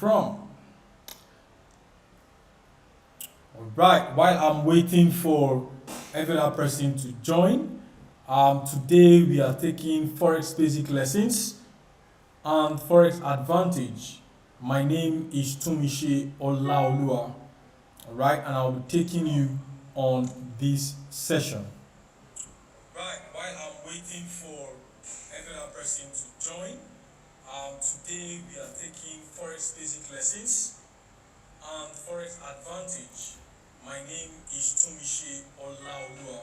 from. Alright, while I'm waiting for every other person to join, today we are taking Forex basic lessons and Forex advantage. My name is Tunmise Olaoluwa. Alright, and I'll be taking you on this session. Right, while I'm waiting for every other person to join, today we are taking Forex basic lessons and Forex advantage. My name is Tunmise Olaoluwa.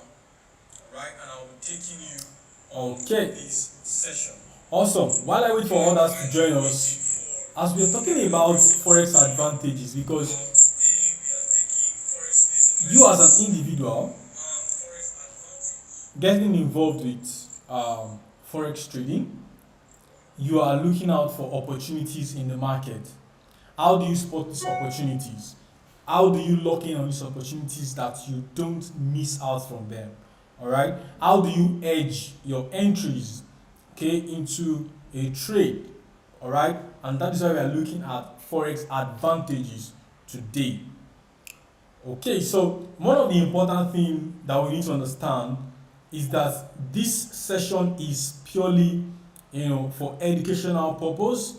Alright, and I'll be taking you on this session. Awesome. While I wait for others to join us, as we are talking about Forex advantages, because you as an individual getting involved with Forex trading, you are looking out for opportunities in the market. How do you spot these opportunities? How do you lock in on these opportunities that you don't miss out from them? All right. How do you edge your entries, okay, into a trade? All right. And that is why we are looking at Forex advantages today. Okay. So one of the important things that we need to understand is that this session is purely, for educational purpose,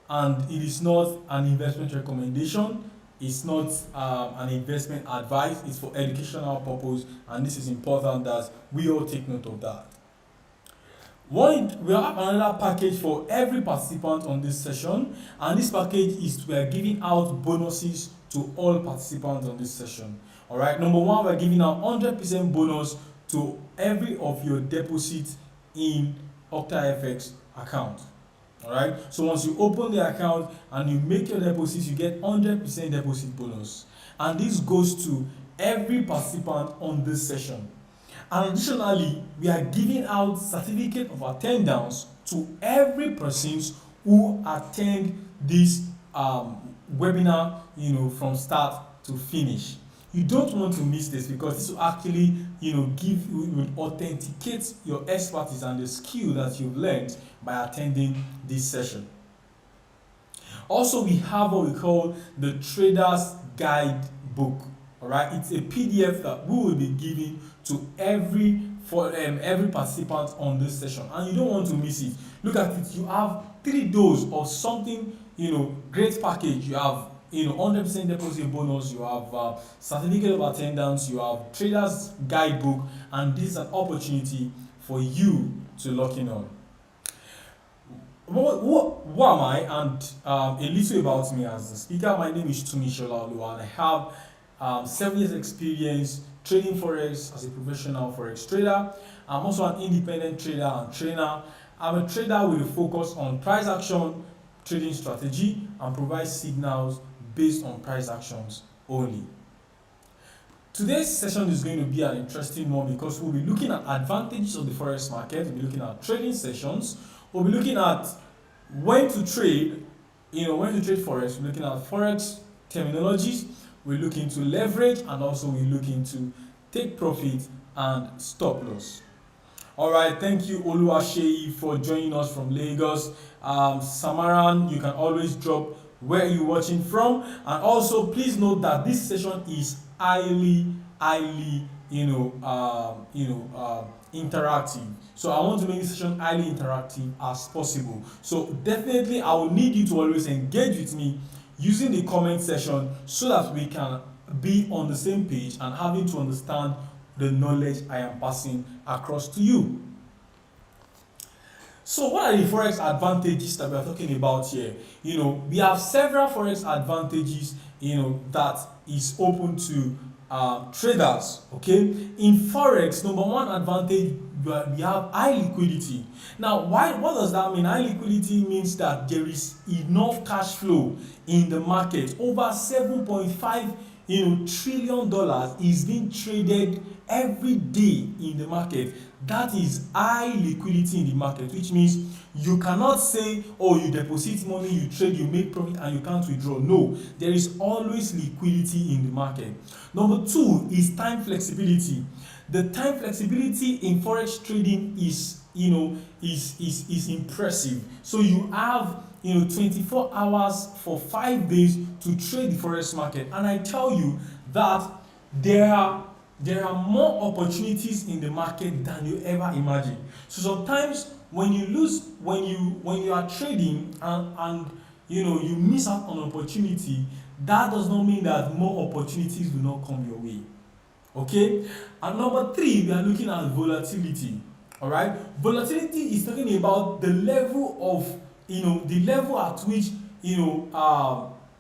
and it is not an investment recommendation. It's not an investment advice. It's for educational purpose, and this is important that we all take note of that. We have another package for every participant on this session, and this package is we are giving out bonuses to all participants on this session. All right. Number one, we're giving out 100% bonus to every of your deposits in OctaFX account. All right. So once you open the account and you make your deposits, you get 100% deposit bonus, and this goes to every participant on this session. And additionally, we are giving out certificate of attendance to every person who attend this webinar, from start to finish. You don't want to miss this, because this will actually, will authenticate your expertise and the skill that you've learned by attending this session. Also, we have what we call the Trader's Guide book. All right, it's a PDF that we will be giving to every participant on this session, and you don't want to miss it. Look at it. You have 3 doses of something, great package. You have 100% deposit bonus, you have certificate of attendance, you have Trader's Guidebook, and this is an opportunity for you to lock in on. Who am I? And a little about me as a speaker. My name is Tunmise Olaoluwa, and I have 7 years experience trading Forex as a professional Forex trader. I'm also an independent trader and trainer. I'm a trader with a focus on price action trading strategy and provide signals based on price actions only. Today's session is going to be an interesting one, because we'll be looking at advantages of the Forex market, we'll be looking at trading sessions, we'll be looking at when to trade, Forex, we're looking at Forex terminologies, we're looking to leverage, and also we're looking to take profit and stop loss. All right, thank you Oluwaseyi for joining us from Lagos. Samaran, you can always drop where you're watching from, and also please note that this session is highly interactive. So I want to make this session highly interactive as possible. So definitely I will need you to always engage with me using the comment section, so that we can be on the same page and having to understand the knowledge I am passing across to you. So what are the Forex advantages that we are talking about here? We have several Forex advantages, that is open to traders. Okay, in Forex, number one advantage, we have high liquidity. Now, what does that mean? High liquidity means that there is enough cash flow in the market. Over $7.5 trillion is being traded every day in the market. That is high liquidity in the market, which means you cannot say, oh, you deposit money, you trade, you make profit, and you can't withdraw. No, there is always liquidity in the market. Number two is time flexibility. The time flexibility in Forex trading is impressive. So you have 24 hours for 5 days to trade the forex market, and I tell you that there are more opportunities in the market than you ever imagine. So sometimes when you are trading and you miss out on opportunity, that does not mean that more opportunities will not come your way. Okay, and number 3, we are looking at volatility. All right, volatility is talking about the level of the level at which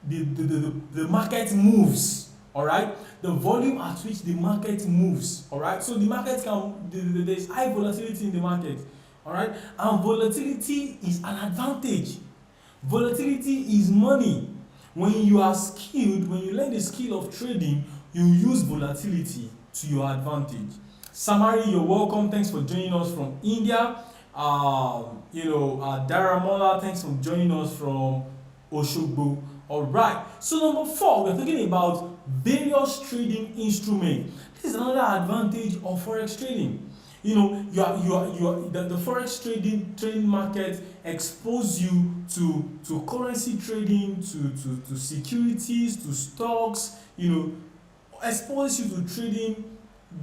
the market moves. All right, the volume at which the market moves. All right, so the market there is high volatility in the market. All right, and volatility is an advantage. Volatility is money. When you are skilled, when you learn the skill of trading, you use volatility to your advantage. Samari, you're welcome. Thanks for joining us from India. Daramola, thanks for joining us from Oshogbo. All right. So number 4, we're talking about various trading instruments. This is another advantage of forex trading. The forex trading market expose you to currency trading, to securities, to stocks. Expose you to trading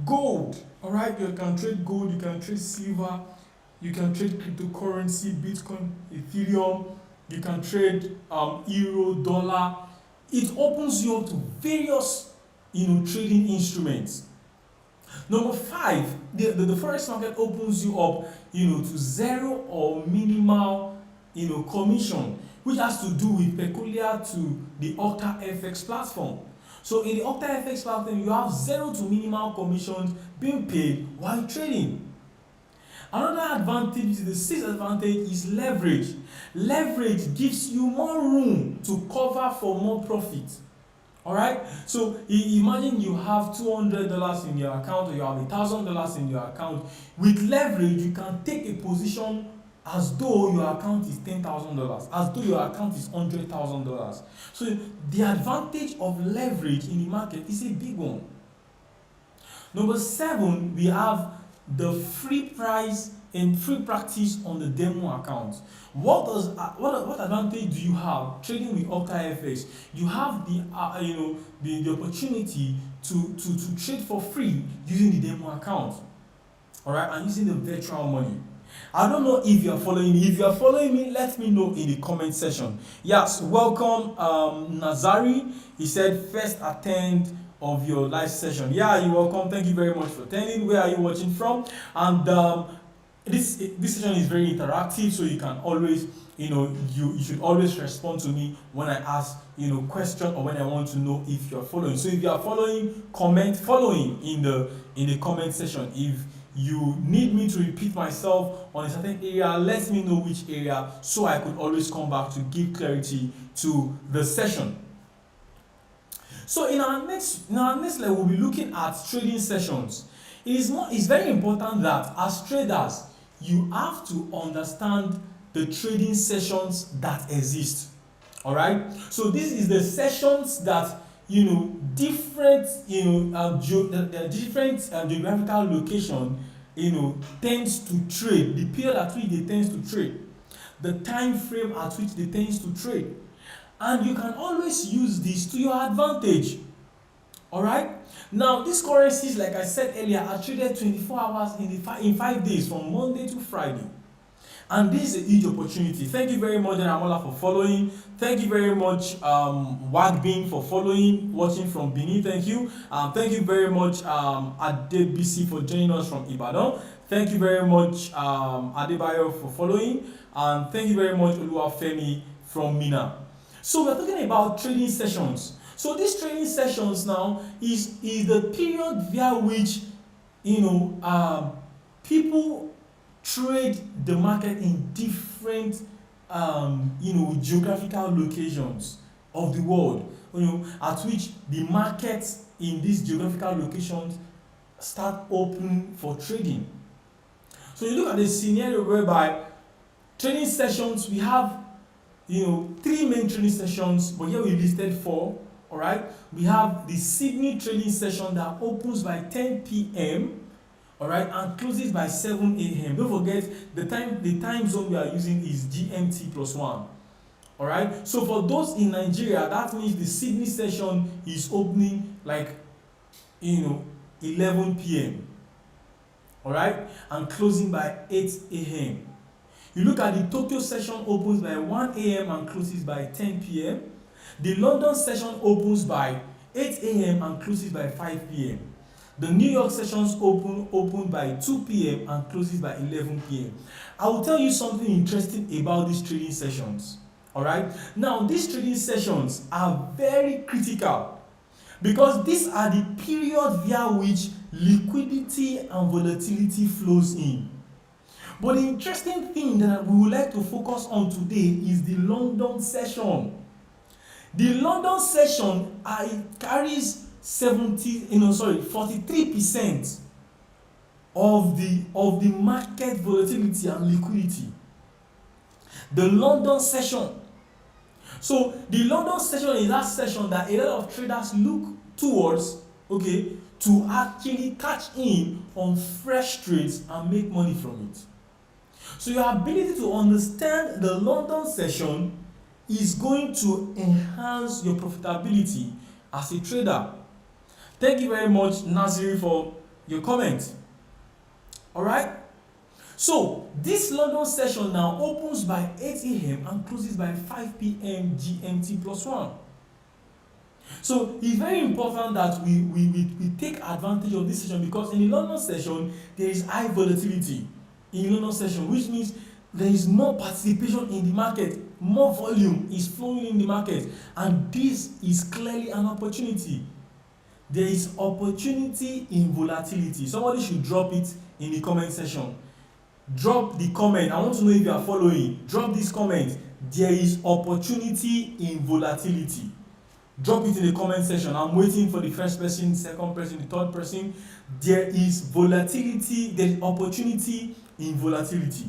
gold. All right, you can trade gold, you can trade silver, you can trade cryptocurrency, Bitcoin, Ethereum, you can trade euro, dollar. It opens you up to various trading instruments. Number 5, the forex market opens you up to zero or minimal commission, which has to do with peculiar to the OctaFX platform. So in the OctaFX platform, you have zero to minimal commissions being paid while trading. Another advantage, the 6th advantage, is leverage. Leverage gives you more room to cover for more profit. All right, so imagine you have $200 in your account, or you have $1,000 in your account. With leverage, you can take a position as though your account is $10,000, as though your account is $100,000. So the advantage of leverage in the market is a big one. Number 7, we have the free price and free practice on the demo account. What advantage do you have trading with OctaFX? You have the opportunity to trade for free using the demo account. All right, and using the virtual money. I don't know if you are following me. If you are following me, let me know in the comment section. Yes, welcome Nazari. He said first attend of your live session. Yeah, you're welcome. Thank you very much for attending. Where are you watching from? And this session is very interactive, so you can always you should always respond to me when I ask question, or when I want to know if you're following. So if you are following, comment following in the comment section. If you need me to repeat myself on a certain area, let me know which area, so I could always come back to give clarity to the session. So in our next level, we'll be looking at trading sessions. It's very important that as traders, you have to understand the trading sessions that exist. All right. So this is the sessions that different geographical location tends to trade, the period at which they tends to trade, the time frame at which they tends to trade, and you can always use this to your advantage. All right. Now these currencies, like I said earlier, are traded 24 hours in 5 days, from Monday to Friday. And this is a huge opportunity. Thank you very much, Amola, for following. Thank you very much, Wagbin, for following, watching from Benin. Thank you. Thank you very much, Adebisi, for joining us from Ibadan. Thank you very much, Adebayo, for following. And thank you very much, Oluwafemi, from Mina. So we're talking about trading sessions. So these trading sessions now is the period via which people trade the market in different geographical locations of the world, at which the markets in these geographical locations start open for trading. So you look at the scenario whereby trading sessions, we have 3 main trading sessions, but here we listed 4. All right, we have the Sydney trading session that opens by 10 p.m. all right, and closes by 7 a.m. Don't forget the time zone we are using is GMT +1. All right. So for those in Nigeria, that means the Sydney session is opening like 11 p.m. All right, and closing by 8 a.m. You look at the Tokyo session opens by 1 a.m. and closes by 10 p.m. The London session opens by 8 a.m. and closes by 5 p.m. The New York sessions open by 2 p.m. and closes by 11 p.m. I will tell you something interesting about these trading sessions. All right. Now, these trading sessions are very critical because these are the period via which liquidity and volatility flows in. But the interesting thing that we would like to focus on today is the London session. The London session carries 43% of the market volatility and liquidity. The London session. So the London session is that session that a lot of traders look towards, okay, to actually catch in on fresh trades and make money from it. So your ability to understand the London session is going to enhance your profitability as a trader. Thank you very much, Naziri, for your comment. All right. So this London session now opens by 8 a.m. and closes by 5 p.m. GMT plus 1. So it's very important that we take advantage of this session, because in the London session there is high volatility in the London session, which means there is more participation in the market, more volume is flowing in the market, and this is clearly an opportunity. There is opportunity in volatility. Somebody should drop it in the comment section. Drop the comment. I want to know if you are following. Drop this comment. There is opportunity in volatility. Drop it in the comment section. I'm waiting for the first person, second person, the third person. There is volatility. There is opportunity in volatility.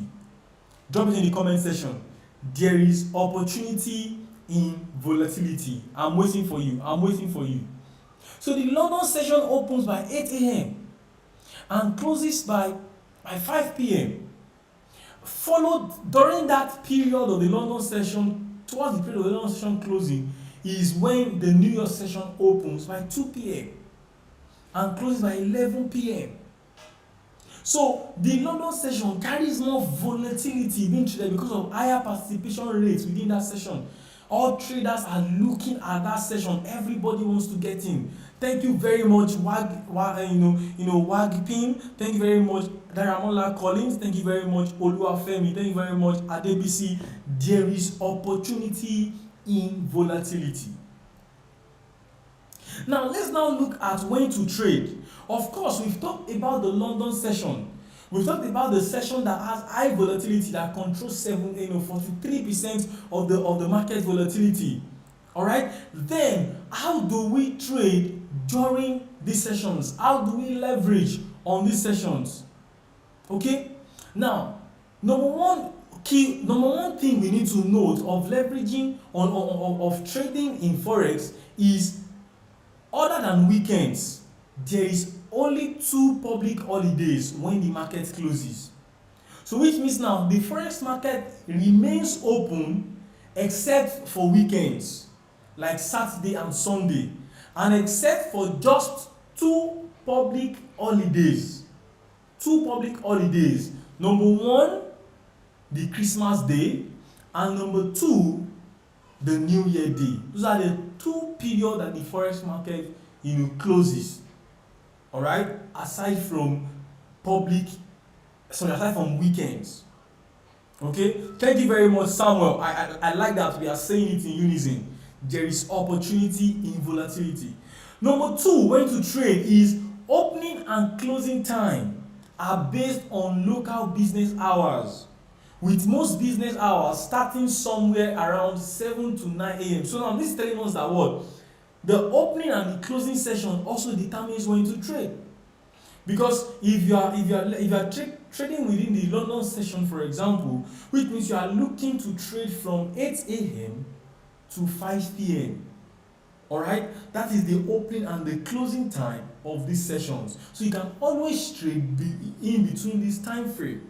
Drop it in the comment section. There is opportunity in volatility. I'm waiting for you. I'm waiting for you. So the London session opens by 8 a.m. and closes by 5 p.m. Followed during that period of the London session, towards the period of the London session closing, is when the New York session opens by 2 p.m. and closes by 11 p.m. So the London session carries more volatility being traded because of higher participation rates within that session. All traders are looking at that session. Everybody wants to get in. Thank you very much, Wagpin. Thank you very much, Daramola Collins. Thank you very much, Oluwafemi. Thank you very much, Adebisi. There is opportunity in volatility. Now, let's now look at when to trade. Of course, we've talked about the London session. We've talked about the session that has high volatility, that controls 43% of the market volatility. All right. Then, how do we trade during these sessions? How do we leverage on these sessions? Okay. Now, number one thing we need to note of leveraging of trading in Forex is, other than weekends, there is only 2 public holidays when the market closes. So which means now the Forex market remains open except for weekends like Saturday and Sunday, and except for just 2 public holidays. 2 public holidays. Number 1, the Christmas Day, and number 2, the New Year Day. Those are the 2 periods that the Forex market closes. All right, aside from weekends. Okay, thank you very much, Samuel. I like that we are saying it in unison. There is opportunity in volatility. Number 2, when to trade, is opening and closing time are based on local business hours, with most business hours starting somewhere around 7 to 9 a.m. So now this is telling us that what? The opening and the closing session also determines when to trade. Because if you are trading within the London session, for example, which means you are looking to trade from 8 a.m. to 5 p.m. All right, that is the opening and the closing time of these sessions. So you can always trade in between this time frame.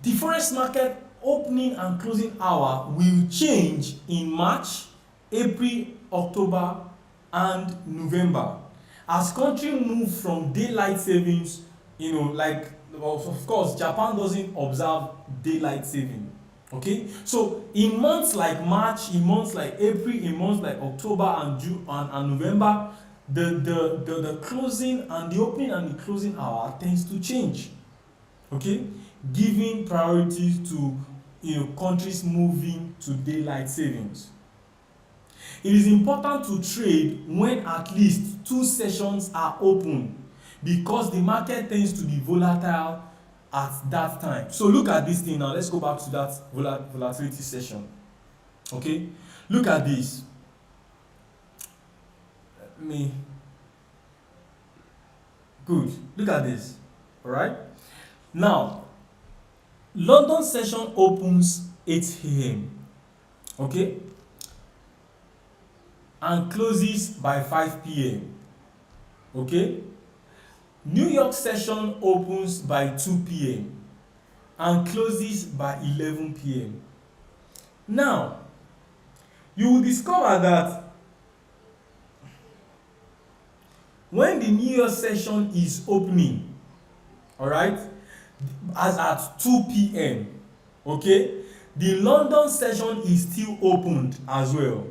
The Forex market opening and closing hour will change in March, April, October and November as country move from daylight savings, like, of course Japan doesn't observe daylight saving. Okay, so in months like March, in months like April, in months like October and June and November, the closing and the opening and the closing hour tends to change. Okay, giving priority to countries moving to daylight savings. It is important to trade when at least 2 sessions are open because the market tends to be volatile at that time. So look at this thing now. Let's go back to that volatility session. Okay, look at this. Good. Look at this. All right. Now, London session opens 8 a.m. Okay, and closes by 5 p.m. Okay, New York session opens by 2 p.m. and closes by 11 p.m. Now, you will discover that when the New York session is opening, all right, as at 2 p.m., okay, the London session is still opened as well.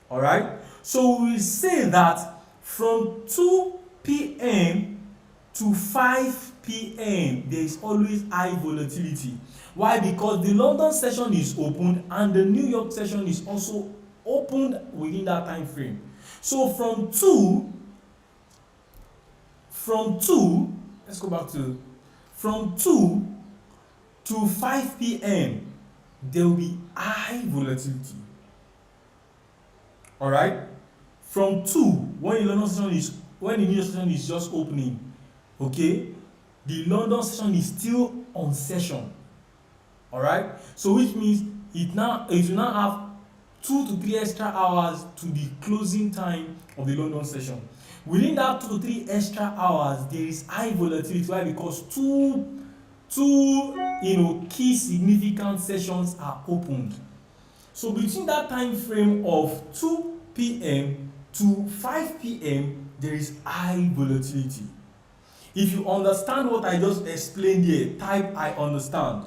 All right, so we will say that from 2 p.m. to 5 p.m. there is always high volatility. Why? Because the London session is opened and the New York session is also opened within that time frame. So from 2 let's go back to from 2 to 5 p.m. there will be high volatility. All right, from 2, when the New York session is just opening, okay, the London session is still on session. All right, so which means it will now have 2 to 3 extra hours to the closing time of the London session. Within that 2 to 3 extra hours, there is high volatility. Why? Because two key significant sessions are opened. So between that time frame of 2 p.m. to 5 p.m. there is high volatility. If you understand what I just explained here, type I understand.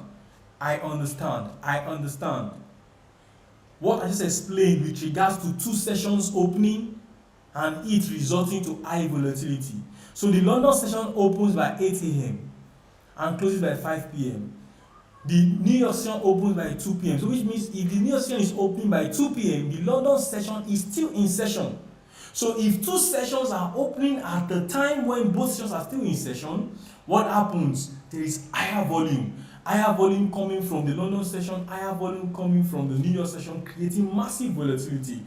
I understand. I understand. What I just explained with regards to 2 sessions opening and it resulting to high volatility. So the London session opens by 8 a.m. and closes by 5 p.m. The New York session opens by 2 p.m. So which means if the New York session is opening by 2 p.m., the London session is still in session. So if 2 sessions are opening at the time when both sessions are still in session, what happens? There is higher volume. Higher volume coming from the London session, higher volume coming from the New York session, creating massive volatility.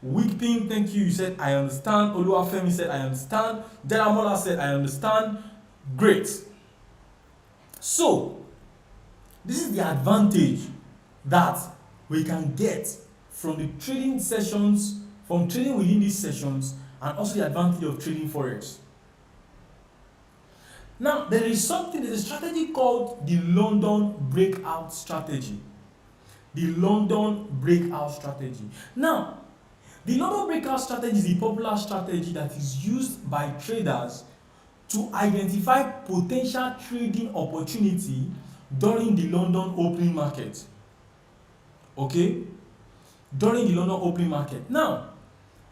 Weekpin, thank you. You said I understand. Oluwafemi said I understand. Delamola said I understand. Great. So this is the advantage that we can get from the trading sessions, from trading within these sessions, and also the advantage of trading Forex. Now, there's a strategy called the London breakout strategy. The London breakout strategy. Now, the London breakout strategy is a popular strategy that is used by traders to identify potential trading opportunity during the London opening market. Okay? During the London opening market. Now,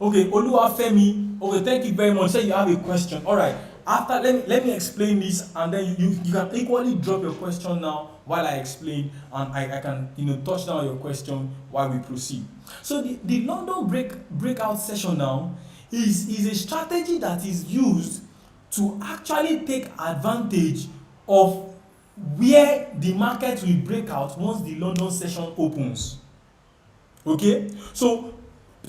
okay, Oluwafemi, okay, thank you very much. Say you have a question. All right. After, let me explain this, and then you can equally drop your question now while I explain, and I can touch down your question while we proceed. So the London breakout session now is a strategy that is used to actually take advantage of where the market will break out once the London session opens. Okay, so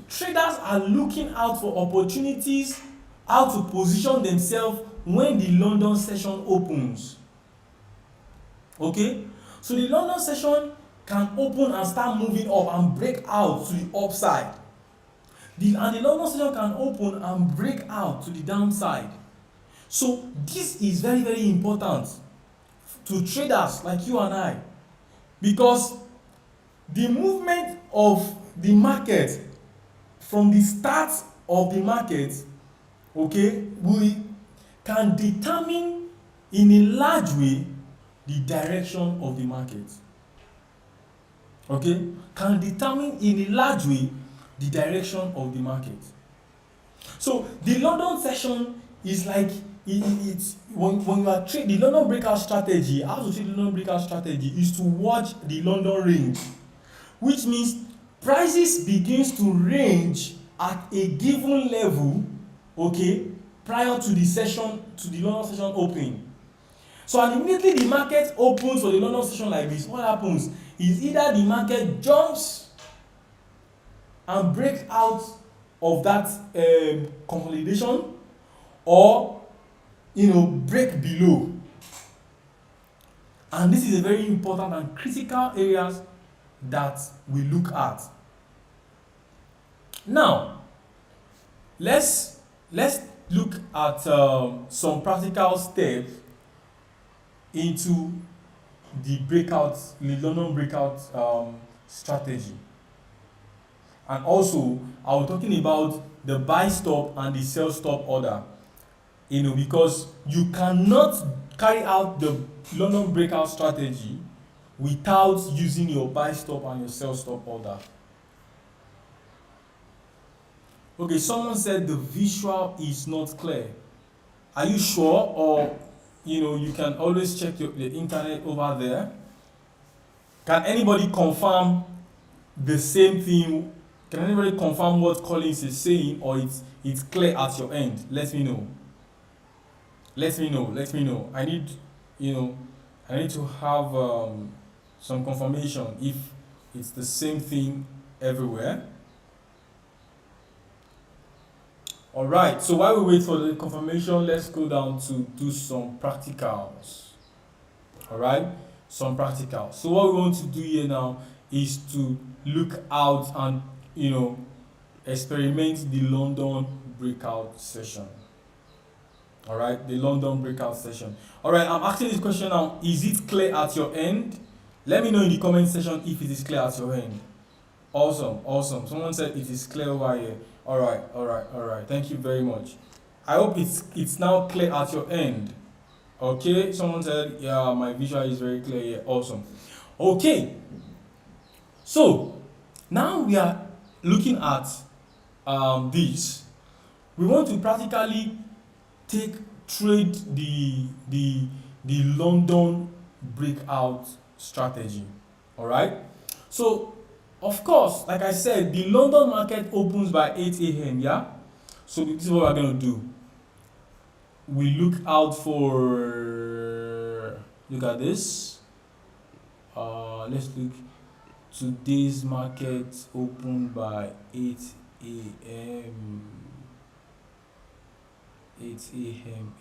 traders are looking out for opportunities, how to position themselves when the London session opens. Okay, so the London session can open and start moving up and break out to the upside. And the London session can open and break out to the downside. So this is very, very important to traders like you and I. because the movement of the market from the start of the market, okay, we can determine in a large way the direction of the market. Okay, can determine in a large way the direction of the market. So the London session is like it's when you are trading the London breakout strategy. How to trade the London breakout strategy is to watch the London range, which means prices begins to range at a given level, okay, prior to the session, to the London session opening. So and immediately the market opens for the London session like this, what happens is either the market jumps and breaks out of that consolidation, or break below. And this is a very important and critical areas that we look at. Now let's look at some practical steps into the London breakout strategy. And also I was talking about the buy stop and the sell stop order, because you cannot carry out the London breakout strategy without using your buy stop and your sell stop order. Okay, someone said the visual is not clear. Are you sure? Or you can always check the internet over there. Can anybody confirm the same thing? Can anybody confirm what Collins is saying, or it's clear at your end? Let me know. I need to have some confirmation if it's the same thing everywhere. All right, so while we wait for the confirmation, let's go down to do some practicals. All right, some practicals. So what we want to do here now is to look out and experiment the London breakout session. All right, the London breakout session. All right, I'm asking this question now. Is it clear at your end? Let me know in the comment section if it is clear at your end. Awesome. Someone said it is clear over here. All right. Thank you very much. I hope it's now clear at your end. Okay, someone said, yeah, my visual is very clear here. Awesome. Okay, so now we are looking at this. We want to practically trade the London breakout strategy. All right. So of course, like I said, the London market opens by 8 a.m. Yeah. So this is what we're gonna do. We look at this. Let's look. Today's market opened by 8 a.m. 8 a.m.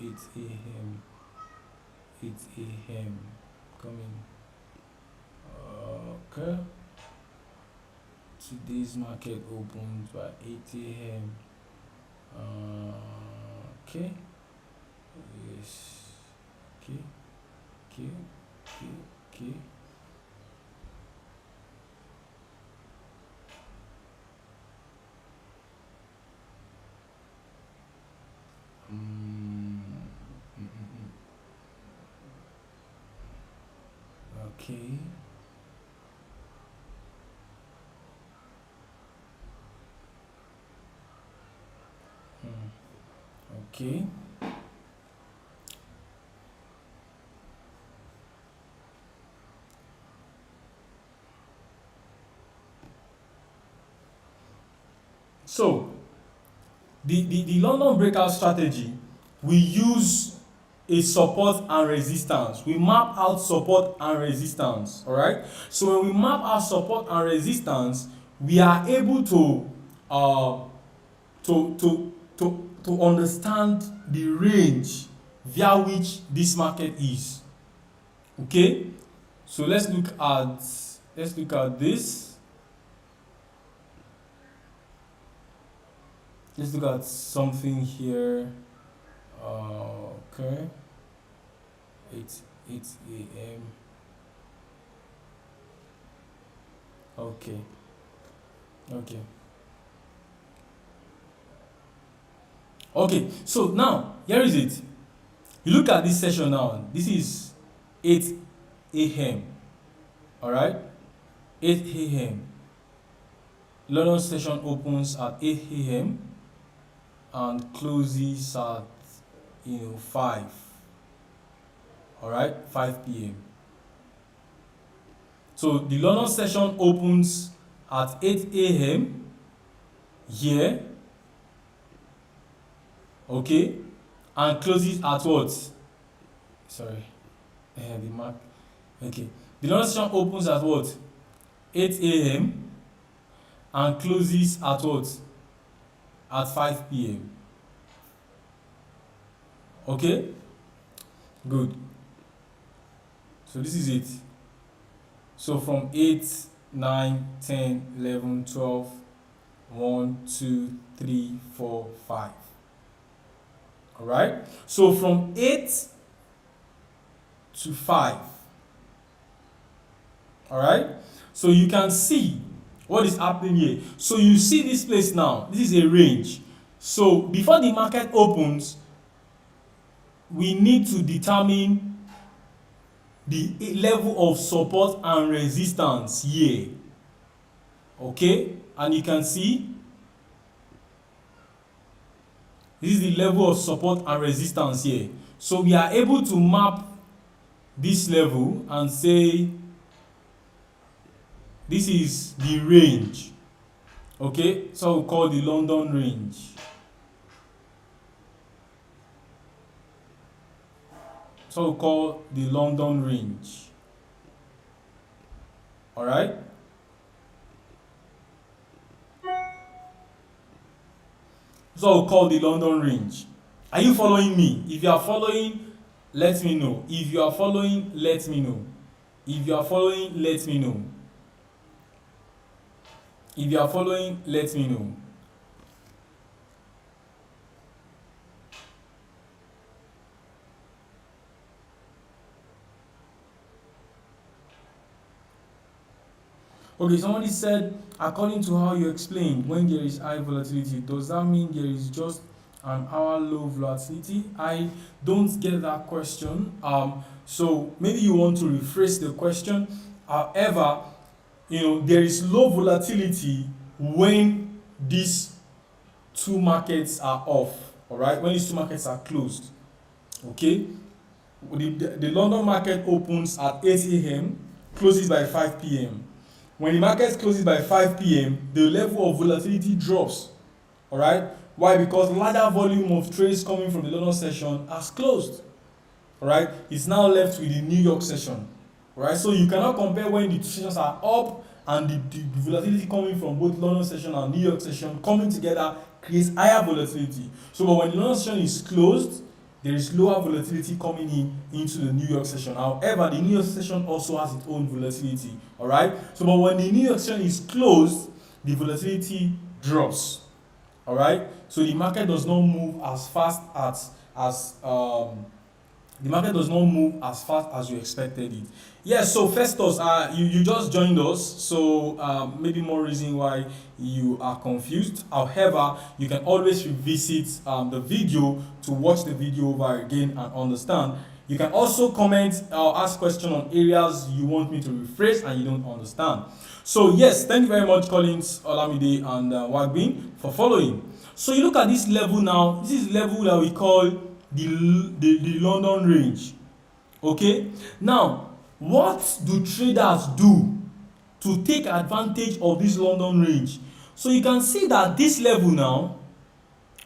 Coming. Okay. Today's market opened by 8 a.m. Okay. Yes. Okay. Okay. Okay. So the London breakout strategy, we use a support and resistance. We map out support and resistance. All right. So when we map out support and resistance, we are able to understand the range via which this market is. Okay. So let's look at this. Let's look at something here. Okay. 8 a.m. Okay. Okay. Okay. So now here is it. You look at this session now. This is 8 a.m. All right. 8 a.m. London session opens at 8 a.m. and closes at 5. All right, 5 p.m. So the London session opens at 8 a.m. here, okay, and closes at what? Sorry, the mark. Okay, the London session opens at what? 8 a.m. and closes at what? At 5 p.m. Okay, good. So this is it. So from 8, 9, 10, 11, 12, 1, 2, 3, 4, 5. Alright? So from 8 to 5. Alright? So you can see what is happening here. So you see this place now. This is a range. So before the market opens, we need to determine the level of support and resistance here. Okay, and you can see this is the level of support and resistance here. So we are able to map this level and say this is the range. Okay, so we call the London range. So we call the London range. All right. So we call the London range. Are you following me? If you are following, let me know. If you are following, let me know. If you are following, let me know. If you are following, let me know. Okay, somebody said, according to how you explained, when there is high volatility, does that mean there is just an hour low volatility? I don't get that question. So maybe you want to rephrase the question. However, there is low volatility when these two markets are off. All right, when these two markets are closed. Okay, the London market opens at 8 a.m., closes by 5 p.m. When the market closes by 5 p.m., the level of volatility drops. All right? Why? Because larger volume of trades coming from the London session has closed. All right? It's now left with the New York session. All right? So you cannot compare when the two sessions are up and the volatility coming from both London session and New York session coming together creates higher volatility. So but when the London session is closed, there is lower volatility coming into the New York session. However, the New York session also has its own volatility. All right. So, but when the New York session is closed, the volatility drops. All right. So the market does not move as fast as the market does not move as fast as you expected it. Yes, so Festus, you just joined us, so maybe more reason why you are confused. However, you can always revisit the video to watch the video over again and understand. You can also comment or ask questions on areas you want me to rephrase and you don't understand. So yes, thank you very much, Collins, Olamide, and Wagbin for following. So you look at this level now. This is level that we call the London range. Okay, now what do traders do to take advantage of this London range? So you can see that this level now,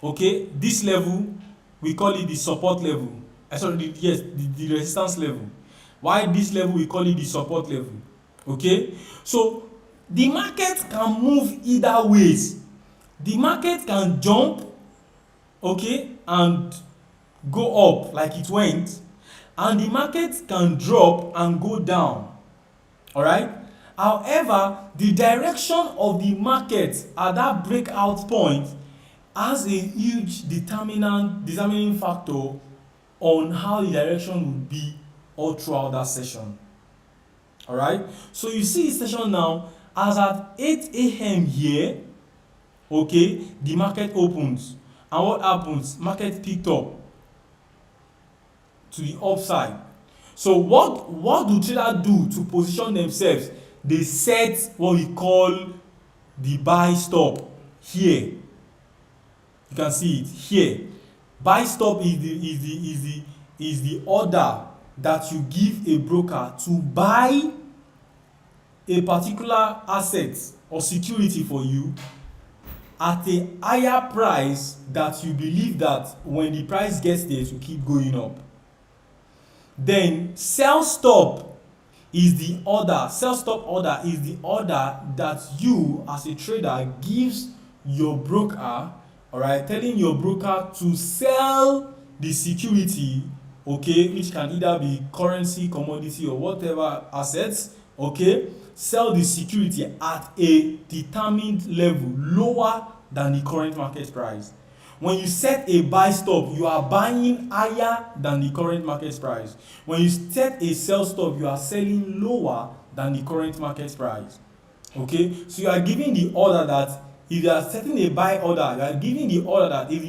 okay, this level we call it the support level. The resistance level. Why this level we call it the support level? Okay, so the market can move either ways. The market can jump, okay, and go up like it went, and the market can drop and go down. All right. However, the direction of the market at that breakout point has a huge determining factor on how the direction will be all throughout that session. All right. So you see this session now, as at 8 a.m. here, okay, the market opens, and what happens? Market picked up to the upside. So what do traders do to position themselves? They set what we call the buy stop here. You can see it here. Buy stop is the order that you give a broker to buy a particular asset or security for you at a higher price that you believe that when the price gets there it will keep going up. Then sell stop is the order. Sell stop order is the order that you as a trader gives your broker, alright, telling your broker to sell the security, okay, which can either be currency, commodity, or whatever assets, okay, sell the security at a determined level lower than the current market price. When you set a buy stop, you are buying higher than the current market price. When you set a sell stop, you are selling lower than the current market price. Okay, so you are giving the order that if you are setting a buy order, you are giving the order that if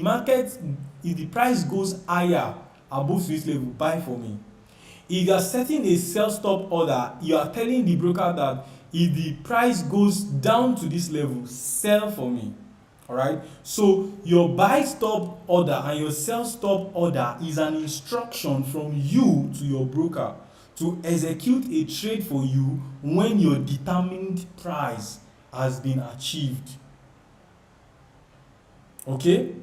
the price goes higher above this level, buy for me. If you are setting a sell stop order, you are telling the broker that if the price goes down to this level, sell for me. Alright, so your buy stop order and your sell stop order is an instruction from you to your broker to execute a trade for you when your determined price has been achieved. Okay,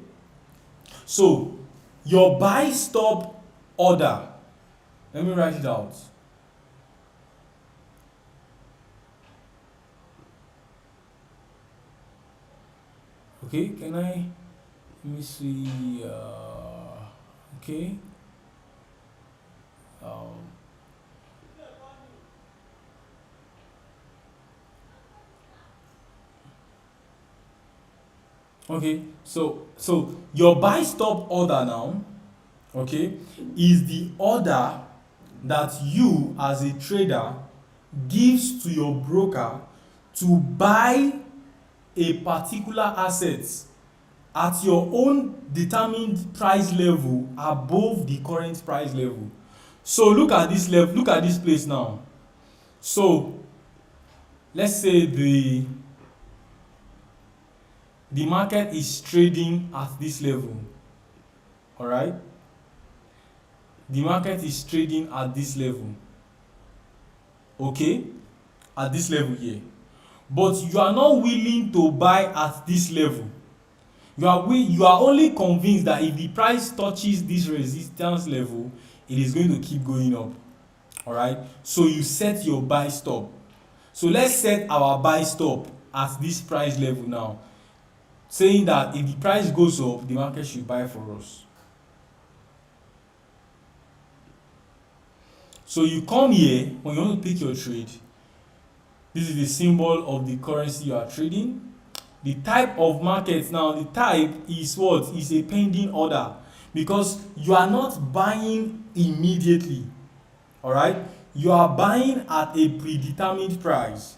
so your buy stop order, let me write it out. Okay, let me see, okay, okay, so your buy stop order now, okay, is the order that you as a trader gives to your broker to buy a particular asset at your own determined price level above the current price level. So look at this level, look at this place now. So let's say the market is trading at this level. All right, the market is trading at this level, okay, at this level here, but you are not willing to buy at this level. You are only convinced that if the price touches this resistance level, it is going to keep going up. All right, so you set your buy stop. So let's set our buy stop at this price level now, saying that if the price goes up, the market should buy for us. So you come here when you want to pick your trade. This is the symbol of the currency you are trading. The type of market now, the type is what? Is a pending order, because you are not buying immediately. All right, you are buying at a predetermined price,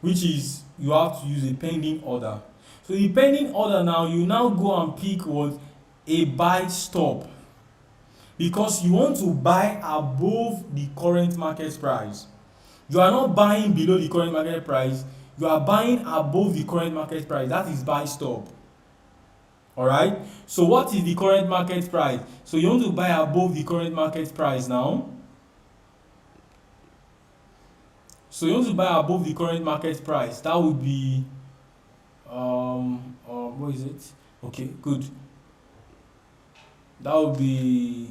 which is you have to use a pending order. So the pending order now, you now go and pick what? A buy stop, because you want to buy above the current market price. You are not buying below the current market price, you are buying above the current market price. That is buy stop. All right, so what is the current market price? So you want to buy above the current market price now. So you want to buy above the current market price. That would be what is it? Okay, good. That would be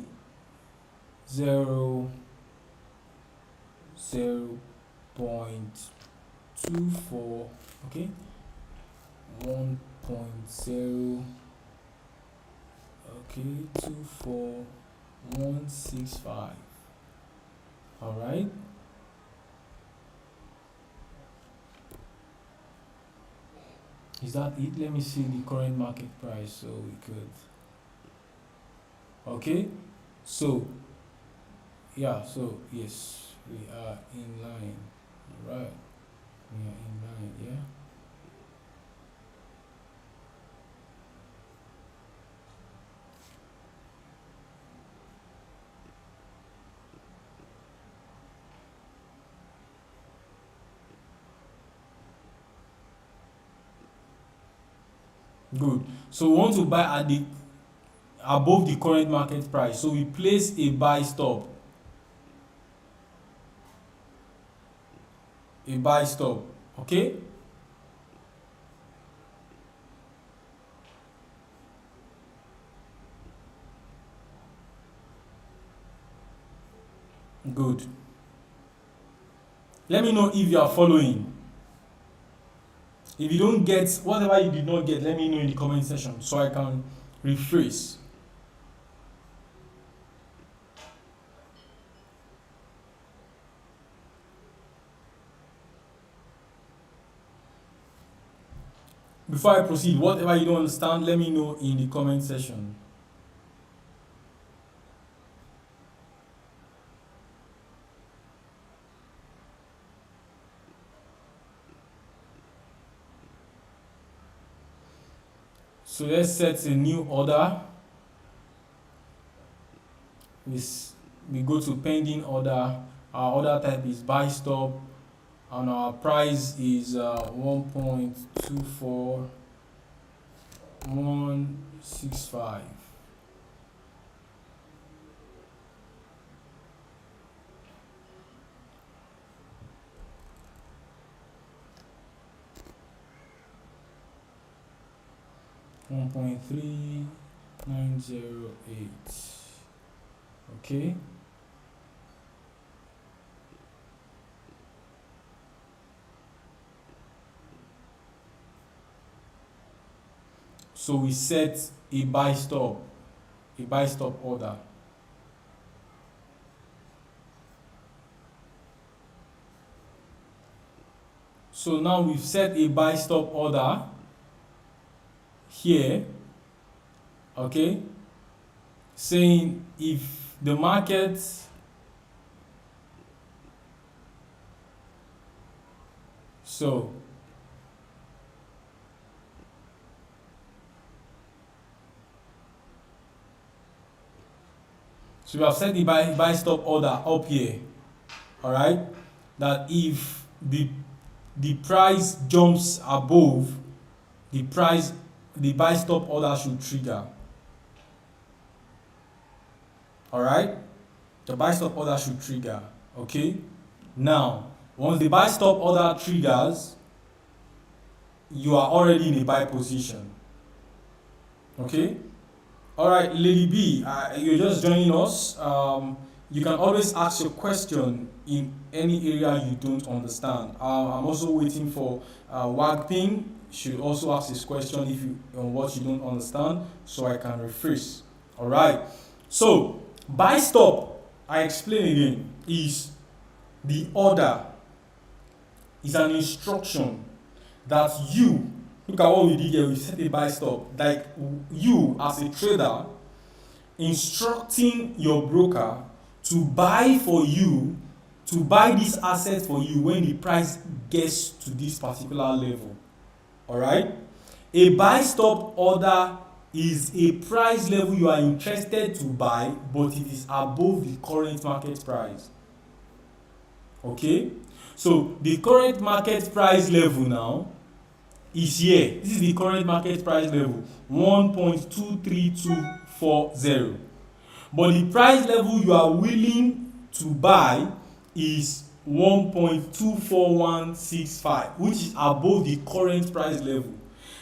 0.24, okay, 1.0, okay, 24165. All right, is that it? Let me see the current market price so we could, okay, so yeah, so yes, we are in line, right? Yeah. Good. So we want to buy at the above the current market price. So we place a buy stop. A buy stop. Okay? Good. Let me know if you are following. If you don't get whatever you did not get, let me know in the comment section so I can rephrase. Before I proceed, whatever you don't understand, let me know in the comment section. So let's set a new order. We go to pending order. Our order type is buy stop, and our price is 1.24165. $1.3908. Okay. So we set a buy stop order. So now we've set a buy stop order here, okay, saying if the market so we have set the buy stop order up here, all right, that if the price jumps above the price, the buy stop order should trigger. All right, the buy stop order should trigger. Okay, now once the buy stop order triggers, you are already in a buy position. Okay, all right, Lady B, you're just joining us. You can always ask your question in any area you don't understand. I'm also waiting for Wagping. Should also ask his question if you on what you don't understand, so I can rephrase. All right. So buy stop, I explain again, is the order, is an instruction that you look at what we did here. We set a buy stop, like you as a trader instructing your broker to buy for you, to buy this asset for you when the price gets to this particular level. All right, a buy stop order is a price level you are interested to buy, but it is above the current market price. Okay, so the current market price level now is here. This is the current market price level, 1.23240. But the price level you are willing to buy is 1.24165, which is above the current price level.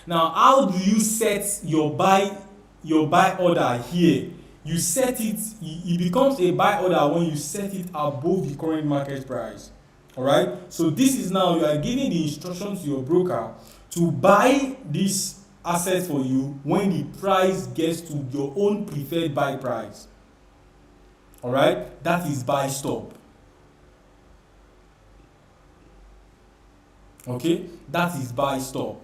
Now, how do you set your buy order here? You set it, it becomes a buy order when you set it above the current market price. All right, so this is now you are giving the instruction to your broker to buy this asset for you when the price gets to your own preferred buy price. All right, that is buy stop. Okay, that is buy stop.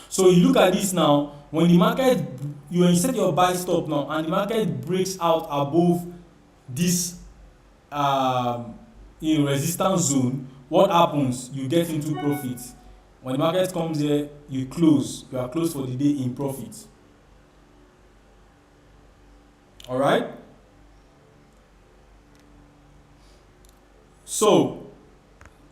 So you look at this now, when the market, you set your buy stop now and the market breaks out above this resistance zone, what happens? You get into profit. When the market comes here, you close. You are closed for the day in profit. All right. So,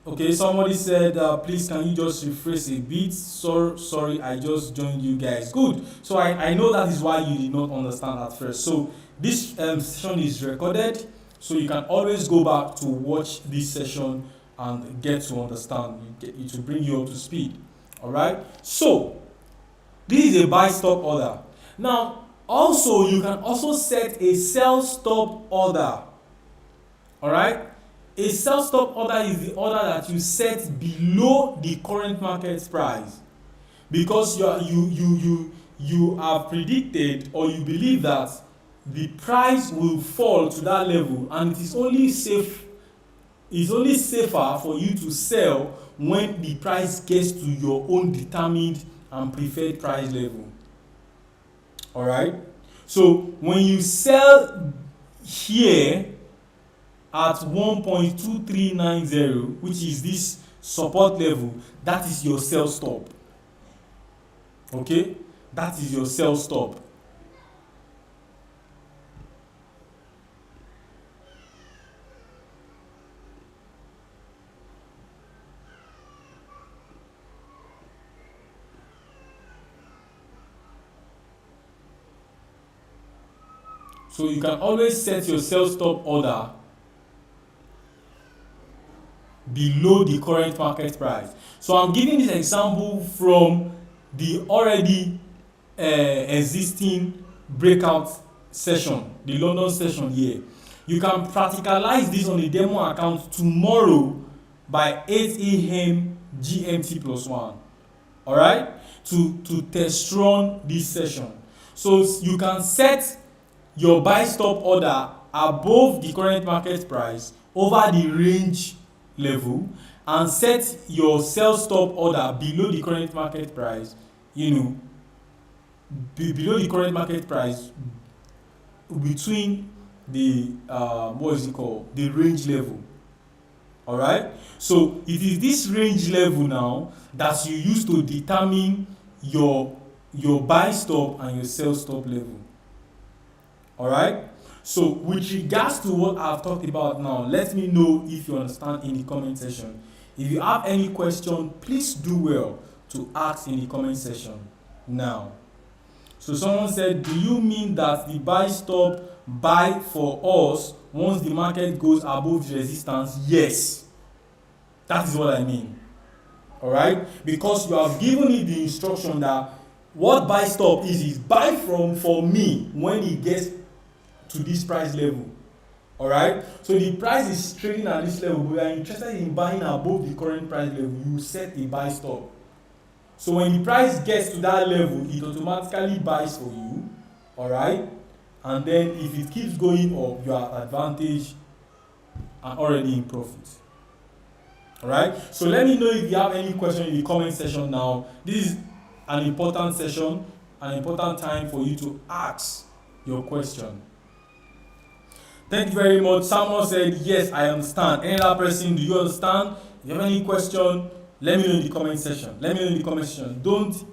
okay, somebody said, please can you just rephrase a bit? Sorry, I just joined you guys. Good. So I know that is why you did not understand at first. So this session is recorded, so you can always go back to watch this session and get to understand. It will bring you up to speed. All right. So this is a buy stop order. Now, also you can also set a sell stop order. All right. A sell stop order is the order that you set below the current market price, because you have predicted, or you believe that the price will fall to that level, and it is only safer for you to sell when the price gets to your own determined and preferred price level. All right. So when you sell here at 1.2390, which is this support level, that is your sell stop. Okay, that is your sell stop. So you can always set your sell stop order below the current market price. So I'm giving this example from the already existing breakout session, the London session here. You can practicalize this on a demo account tomorrow by 8 a.m. GMT plus 1. All right, to test run this session. So you can set your buy stop order above the current market price over the range level, and set your sell stop order below the current market price, below the current market price, between the the range level. All right, so it is this range level now that you use to determine your buy stop and your sell stop level. All right. So with regards to what I've talked about now, let me know if you understand in the comment section. If you have any question, please do well to ask in the comment section now. So someone said, do you mean that the buy stop buy for us once the market goes above the resistance? Yes, that is what I mean. All right, because you have given me the instruction that what buy stop is buy for me when it gets to this price level. All right, so the price is trading at this level, but you are interested in buying above the current price level, you set a buy stop. So when the price gets to that level, it automatically buys for you. All right, and then if it keeps going up, you are at advantage and already in profit. All right, so let me know if you have any question in the comment section now. This is an important session, an important time for you to ask your question. Thank you very much. Someone said, yes, I understand. Any other person, do you understand? If you have any question, let me know in the comment section.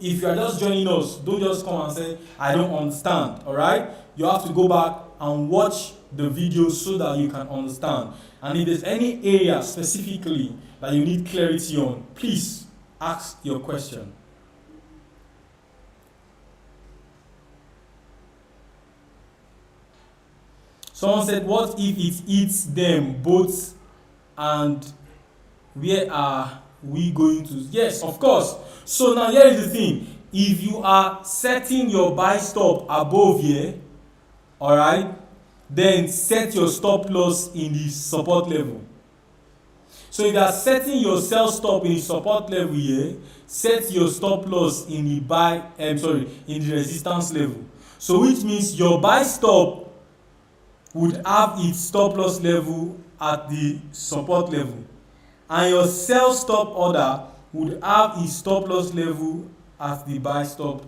If you are just joining us, don't just come and say, I don't understand. All right? You have to go back and watch the video so that you can understand. And if there's any area specifically that you need clarity on, please ask your question. Someone said, what if it eats them both, and where are we going to? Yes, of course. So now here is the thing. If you are setting your buy stop above here, all right, then set your stop loss in the support level. So if you are setting your sell stop in the support level here, set your stop loss in the in the resistance level. So which means your buy stop would have its stop loss level at the support level, and your sell stop order would have its stop loss level at the buy stop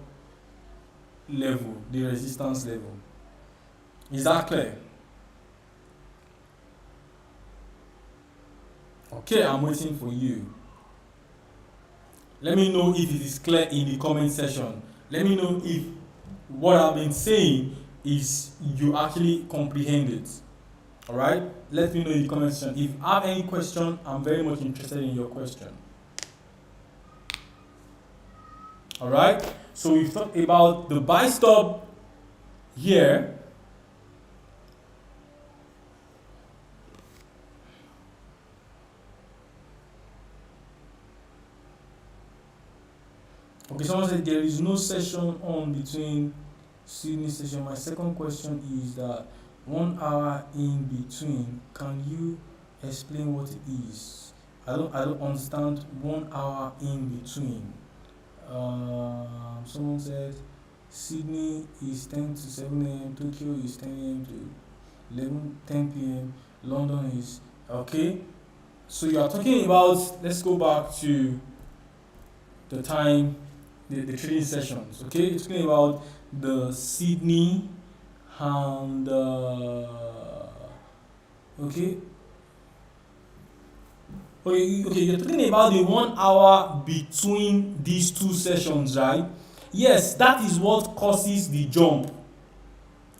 level, the resistance level. Is that clear? Okay, I'm waiting for you. Let me know if it is clear in the comment section. Let me know if what I've been saying is you actually comprehend it. Alright? Let me know in the comment section. If you have any question, I'm very much interested in your question. Alright? So we've talked about the buy stop here. Okay, someone said there is no session on between Sydney session. My second question is that 1 hour in between. Can you explain what it is? I don't understand 1 hour in between. Someone said Sydney is 10 to 7 a.m. Tokyo is 10 a.m. to 10 p.m. London is okay. So you are talking about, let's go back to the time, the trading sessions. Okay, it's talking about the Sydney and okay. Okay, you're talking about the 1 hour between these two sessions, right? Yes, that is what causes the jump.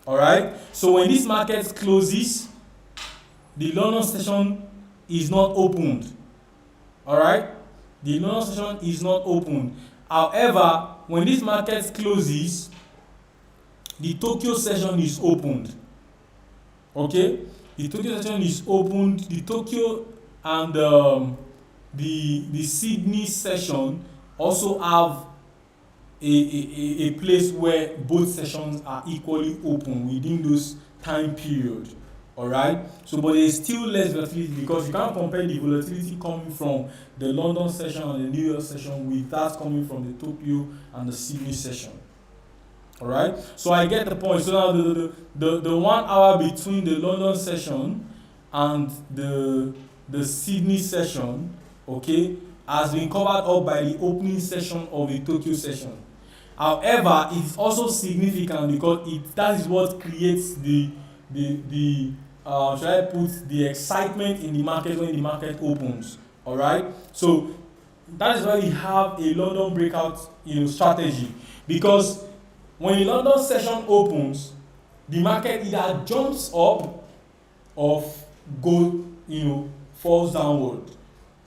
Alright, so when this market closes, the London session is not opened. Alright, the London session is not opened. However, when this market closes, the Tokyo session is opened. Okay, the Tokyo session is opened. The Tokyo and the Sydney session also have a place where both sessions are equally open within those time period. Alright, so but there is still less volatility because you can't compare the volatility coming from the London session and the New York session with that coming from the Tokyo and the Sydney session. Alright, so I get the point. So now the 1 hour between the London session and the Sydney session, okay, has been covered up by the opening session of the Tokyo session. However, it's also significant because that is what creates the should I put the excitement in the market when the market opens. Alright, so that is why we have a London breakout strategy, because when the London session opens, the market either jumps up or falls downward.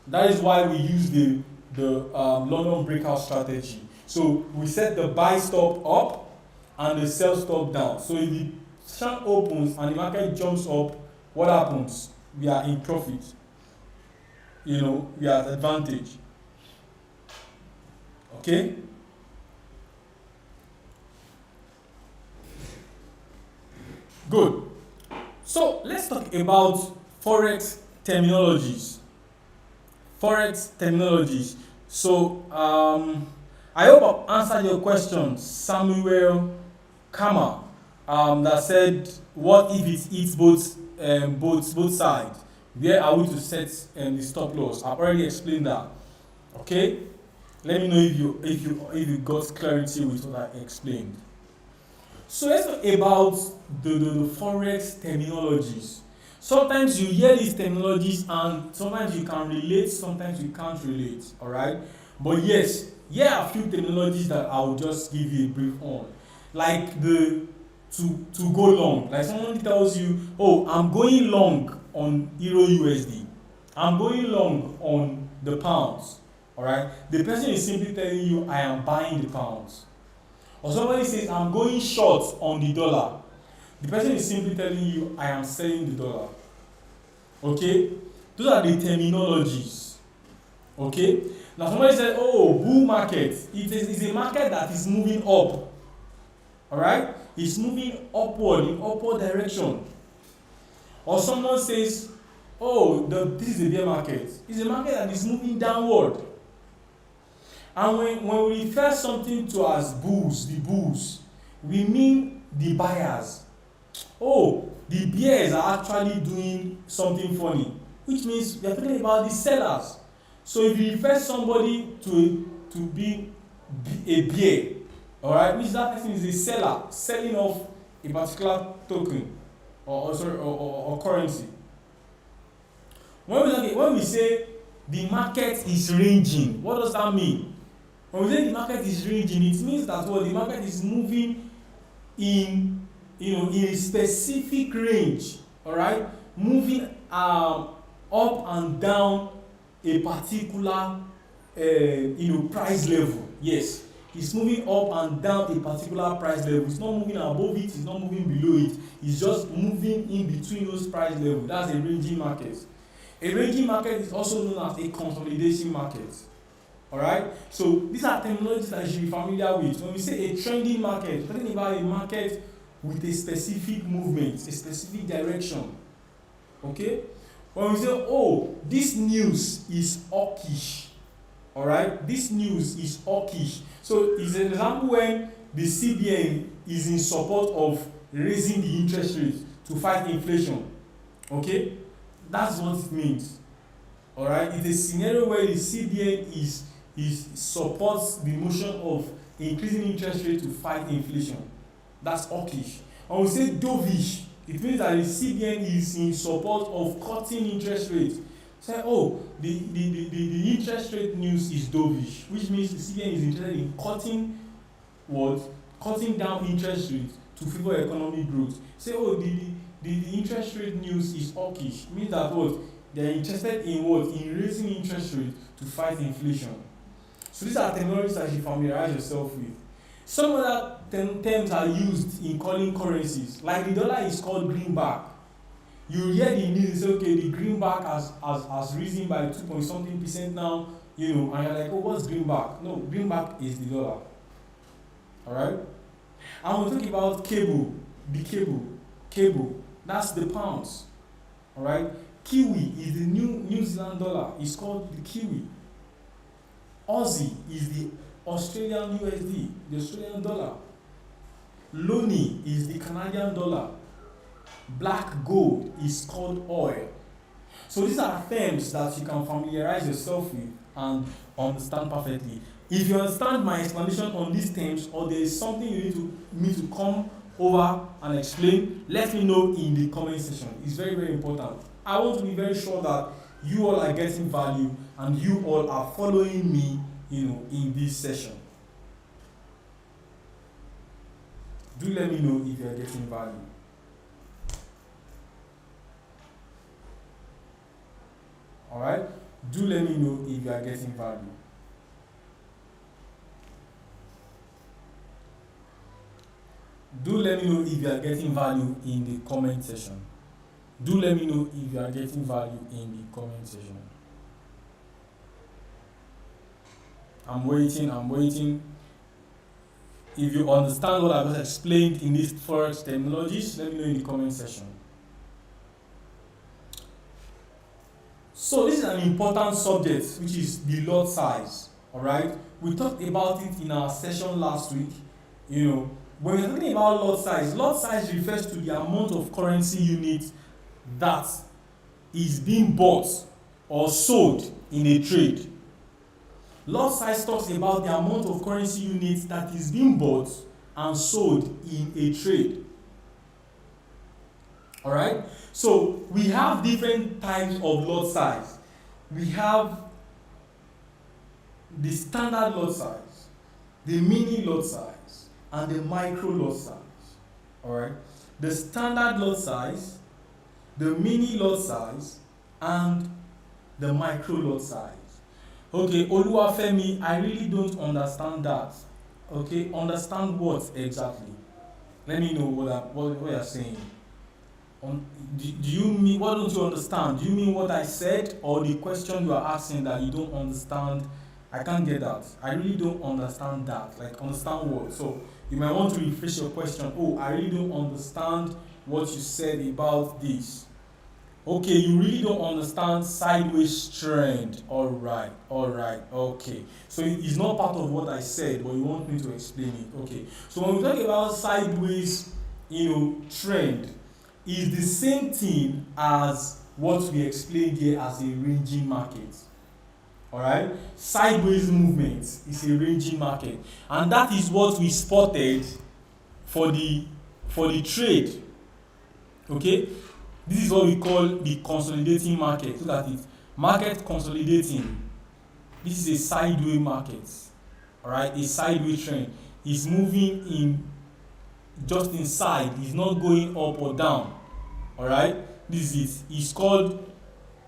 That is why we use the London breakout strategy. So we set the buy stop up and the sell stop down. So if the session opens and the market jumps up, what happens? We are in profit. We are at advantage. Okay? Good. So let's talk about Forex terminologies. So I hope I've answered your question, Samuel Kama, that said, what if it eats both sides? Where are we to set the stop loss? I've already explained that. Okay, let me know if you got clarity with what I explained. So let's talk about the Forex terminologies. Sometimes you hear these terminologies and sometimes you can relate, sometimes you can't relate. Alright? But yes, here are a few terminologies that I will just give you a brief on. Like the to go long. Like someone tells you, oh, I'm going long on Euro USD. I'm going long on the pounds. Alright? The person is simply telling you, I am buying the pounds. Or somebody says, I'm going short on the dollar. The person is simply telling you, I am selling the dollar. Okay? Those are the terminologies. Okay? Now somebody said, oh, bull market. It's a market that is moving up. Alright? It's moving upward, in upward direction. Or someone says, oh, this is a bear market. It's a market that is moving downward. And when we refer something to as bulls, the bulls, we mean the buyers. Oh, the bears are actually doing something funny, which means we are talking about the sellers. So if you refer somebody to be a bear, alright, which that person is a seller, selling off a particular token or currency. When we say the market is ranging, what does that mean? When we say the market is ranging, it means that the market is moving in in a specific range, all right, moving up and down a particular price level. Yes, it's moving up and down a particular price level. It's not moving above it, it's not moving below it, it's just moving in between those price levels. That's a ranging market. A ranging market is also known as a consolidation market. Alright, so these are terminologies that you should be familiar with. When we say a trending market, we're talking about a market with a specific movement, a specific direction. Okay, when we say, oh, this news is hawkish, alright, this news is hawkish. So it's an example when the CBN is in support of raising the interest rate to fight inflation. Okay, that's what it means. Alright, it's a scenario where the CBN is supports the motion of increasing interest rate to fight inflation. That's hawkish. When we say dovish, it means that the CBN is in support of cutting interest rates. Say, oh, the interest rate news is dovish, which means the CBN is interested in cutting what? Cutting down interest rates to favor economic growth. Say, oh, the interest rate news is hawkish, means that what? They are interested in what? In raising interest rates to fight inflation. So these are terminologies that you familiarize yourself with. Some other terms are used in calling currencies, like the dollar is called greenback. You hear the news, say, okay, the greenback has risen by 2 point something% now, and you're like, oh, what's greenback? No, greenback is the dollar. Alright? And we'll talk about cable, that's the pounds. Alright? Kiwi is the New Zealand dollar, it's called the Kiwi. Aussie is the Australian USD, the Australian dollar. Loni is the Canadian dollar. Black gold is called oil. So these are terms that you can familiarize yourself with and understand perfectly. If you understand my explanation on these terms, or there is something you need me to come over and explain, let me know in the comment section. It's very, very important. I want to be very sure that you all are getting value and you all are following me, in this session. Do let me know if you are getting value. Alright? Do let me know if you are getting value. Do let me know if you are getting value in the comment section. Do let me know if you are getting value in the comment section. I'm waiting. If you understand what I just explained in these Forex terminologies, let me know in the comment section. So this is an important subject, which is the lot size. Alright? We talked about it in our session last week. When we're talking about lot size refers to the amount of currency units that is being bought or sold in a trade. Lot size talks about the amount of currency units that is being bought and sold in a trade. Alright? So we have different types of lot size. We have the standard lot size, the mini lot size, and the micro lot size. Alright? The standard lot size, the mini lot size, and the micro lot size. Okay, Oluwafemi, I really don't understand that. Okay, understand what exactly? Let me know what you're saying. Do you mean, what don't you understand? Do you mean what I said, or the question you are asking that you don't understand? I can't get that. I really don't understand that. Like, understand what? So you might want to rephrase your question. Oh, I really don't understand what you said about this. Okay, you really don't understand sideways trend. Alright, okay. So it's not part of what I said, but you want me to explain it. Okay. So when we talk about sideways, trend, is the same thing as what we explained here as a ranging market. Alright? Sideways movement is a ranging market. And that is what we spotted for the trade. Okay? This is what we call the consolidating market. Look at it. Market consolidating. This is a sideways market. Alright, a sideways trend. It's moving in just inside. It's not going up or down. Alright, this is it. It's called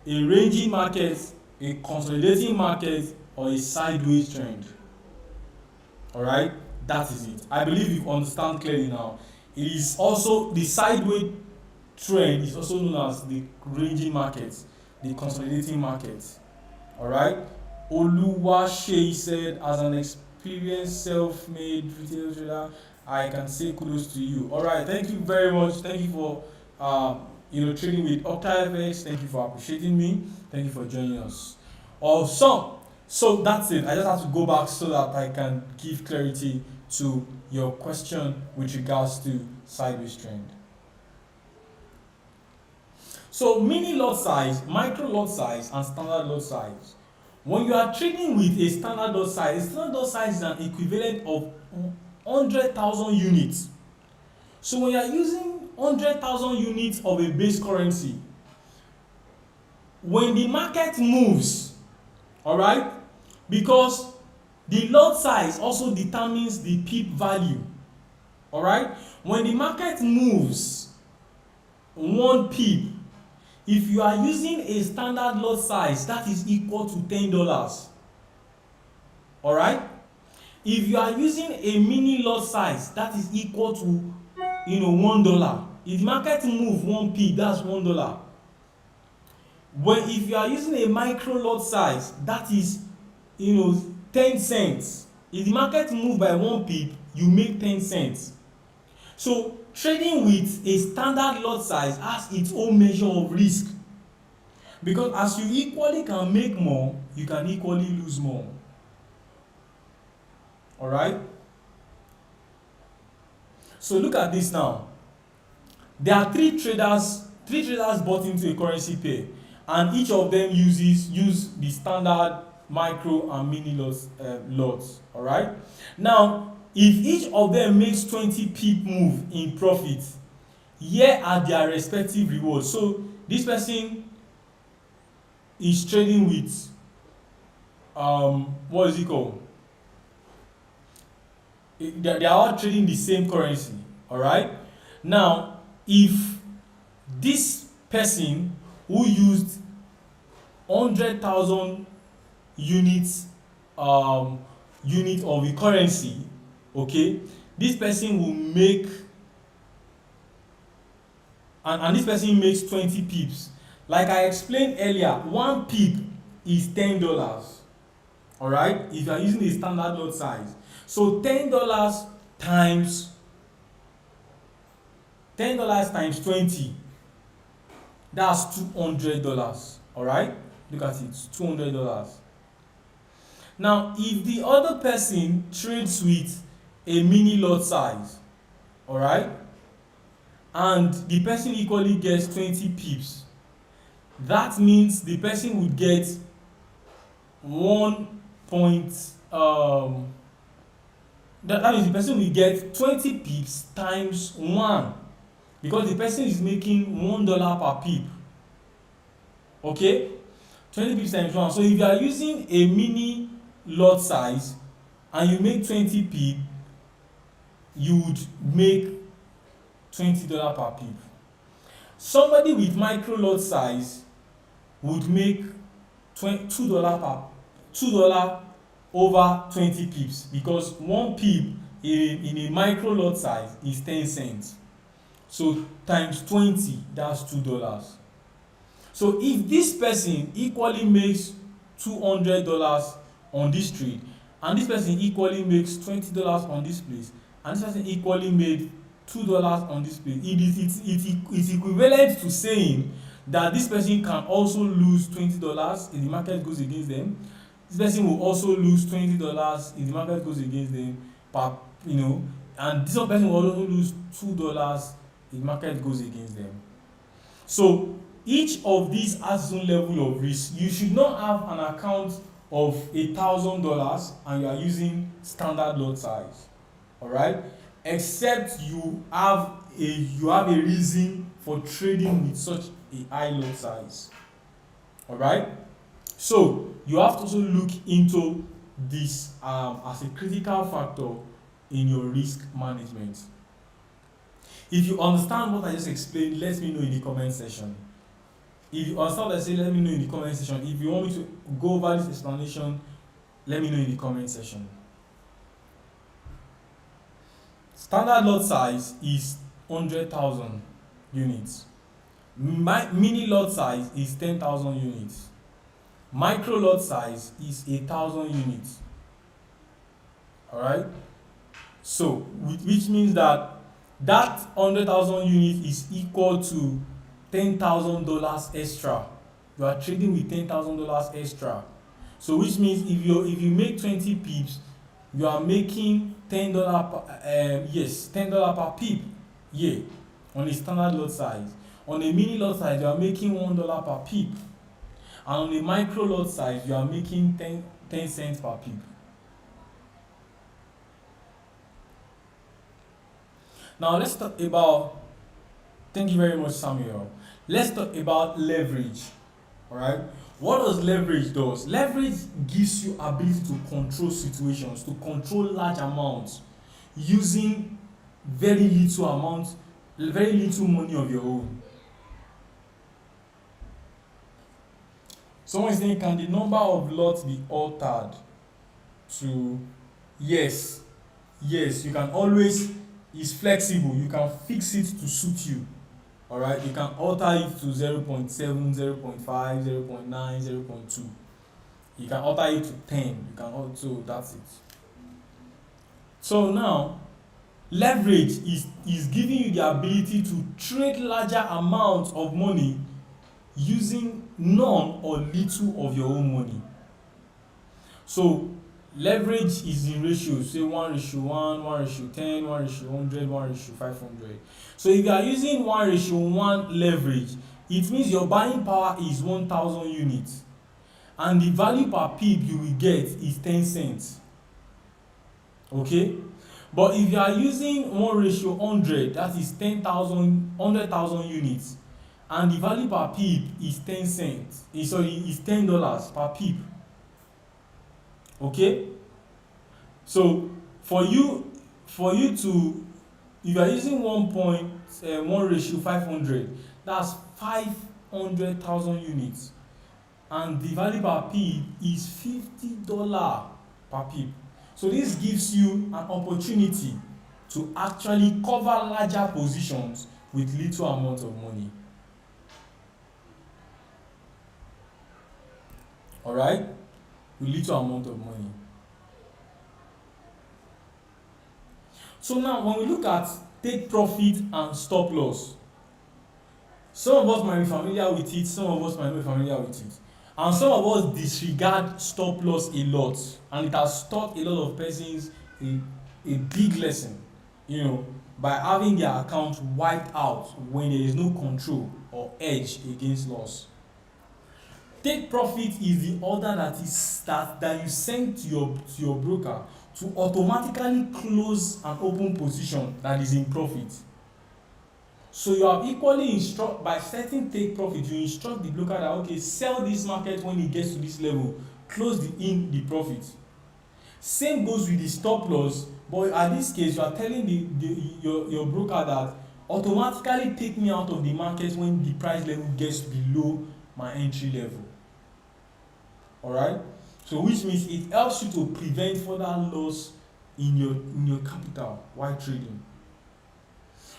a ranging market, a consolidating market, or a sideways trend. Alright, that is it. I believe you understand clearly now. It is also the sideways trend is also known as the ranging market, the consolidating market. Alright, Oluwase said, as an experienced self-made retail trader, I can say kudos to you. Alright, thank you very much. Thank you for trading with OctaFX. Thank you for appreciating me. Thank you for joining us. Awesome. So that's it. I just have to go back so that I can give clarity to your question with regards to sideways trend. So mini lot size, micro lot size, and standard lot size. When you are trading with a standard lot size is an equivalent of 100,000 units. So when you are using 100,000 units of a base currency, when the market moves, alright, because the lot size also determines the pip value, alright, when the market moves 1 pip, if you are using a standard lot size, that is equal to $10. Alright? If you are using a mini lot size, that is equal to $1. If the market move 1 pip, that's $1. If you are using a micro lot size, that is 10 cents. If the market move by 1 pip, you make 10 cents. So trading with a standard lot size has its own measure of risk, because as you equally can make more, you can equally lose more. Alright? So look at this now. There are three traders bought into a currency pair, and each of them use the standard, micro, and mini lots. Alright? Now, if each of them makes 20 pip move in profit, here are their respective rewards. So this person is trading with what is it called? They are all trading the same currency. Alright? Now, if this person who used 100,000 units unit of the currency, okay, this person will make and this person makes 20 pips. Like I explained earlier, 1 pip is $10. Alright, if you are using a standard lot size, so $10 times 20, that's $200. Alright, look at it, $200. Now, if the other person trades with a mini lot size, alright, and the person equally gets 20 pips, that means the person would get 1 point that means the person will get 20 pips times 1, because the person is making $1 per pip. Okay, 20 pips times 1. So if you are using a mini lot size and you make 20 pip, you would make $20 per pip. Somebody with micro lot size would make $2 over 20 pips, because 1 pip in a micro lot size is 10 cents. So times 20, that's $2. So if this person equally makes $200 on this trade, and this person equally makes $20 on this place, and this person equally made $2 on this place, it's equivalent to saying that this person can also lose $20 if the market goes against them. This person will also lose $20 if the market goes against them, and this other person will also lose $2 if the market goes against them. So each of these has its own level of risk. You should not have an account of $1,000 and you are using standard lot size. Alright? except you have a reason for trading with such a high lot size. All right. So you have to also look into this as a critical factor in your risk management. If you understand what I just explained, let me know in the comment section. If you understand what I say, let me know in the comment section. If you want me to go over this explanation, let me know in the comment section. Standard lot size is 100,000 units. Mini lot size is 10,000 units. Micro lot size is 1,000 units. Alright? So, which means that 100,000 units is equal to $10,000 extra. You are trading with $10,000 extra. So which means if you make 20 pips, you are making $10 per pip. Yeah, on a standard lot size. On a mini lot size, you are making $1 per pip. And on a micro lot size, you are making 10 cents per pip. Now let's talk about, thank you very much, Samuel. Let's talk about leverage. Alright? What does leverage do? Leverage gives you ability to control situations, to control large amounts using very little money of your own. Someone is saying, can the number of lots be altered to yes? Yes, you can always, it's flexible, you can fix it to suit you. Alright, you can alter it to 0.7, 0.5, 0.9, 0.2. You can alter it to 10. You can also, that's it. So now, leverage is giving you the ability to trade larger amounts of money using none or little of your own money. So leverage is in ratios, say 1:1, 1:10, 1:100, 1:500. So if you are using 1:1 leverage, it means your buying power is 1,000 units and the value per pip you will get is 10 cents. Okay? But if you are using 1:100, that is 100,000 units, and the value per pip is 10 cents, is $10 per pip. Okay? So for you to, if you are using 1:500, that's 500,000 units, and the value per pip is $50 per pip. So this gives you an opportunity to actually cover larger positions with little amount of money. Alright? With little amount of money. So now when we look at take profit and stop loss, some of us might be familiar with it, some of us might not be familiar with it. And some of us disregard stop loss a lot, and it has taught a lot of persons a big lesson, by having their account wiped out when there is no control or edge against loss. Take profit is the order that you send to your broker to automatically close an open position that is in profit. So you are equally instruct by setting take profit, you instruct the broker that okay, sell this market when it gets to this level, close the profit. Same goes with the stop loss, but at this case you are telling your broker that automatically take me out of the market when the price level gets below my entry level. Alright? So which means it helps you to prevent further loss in your capital while trading.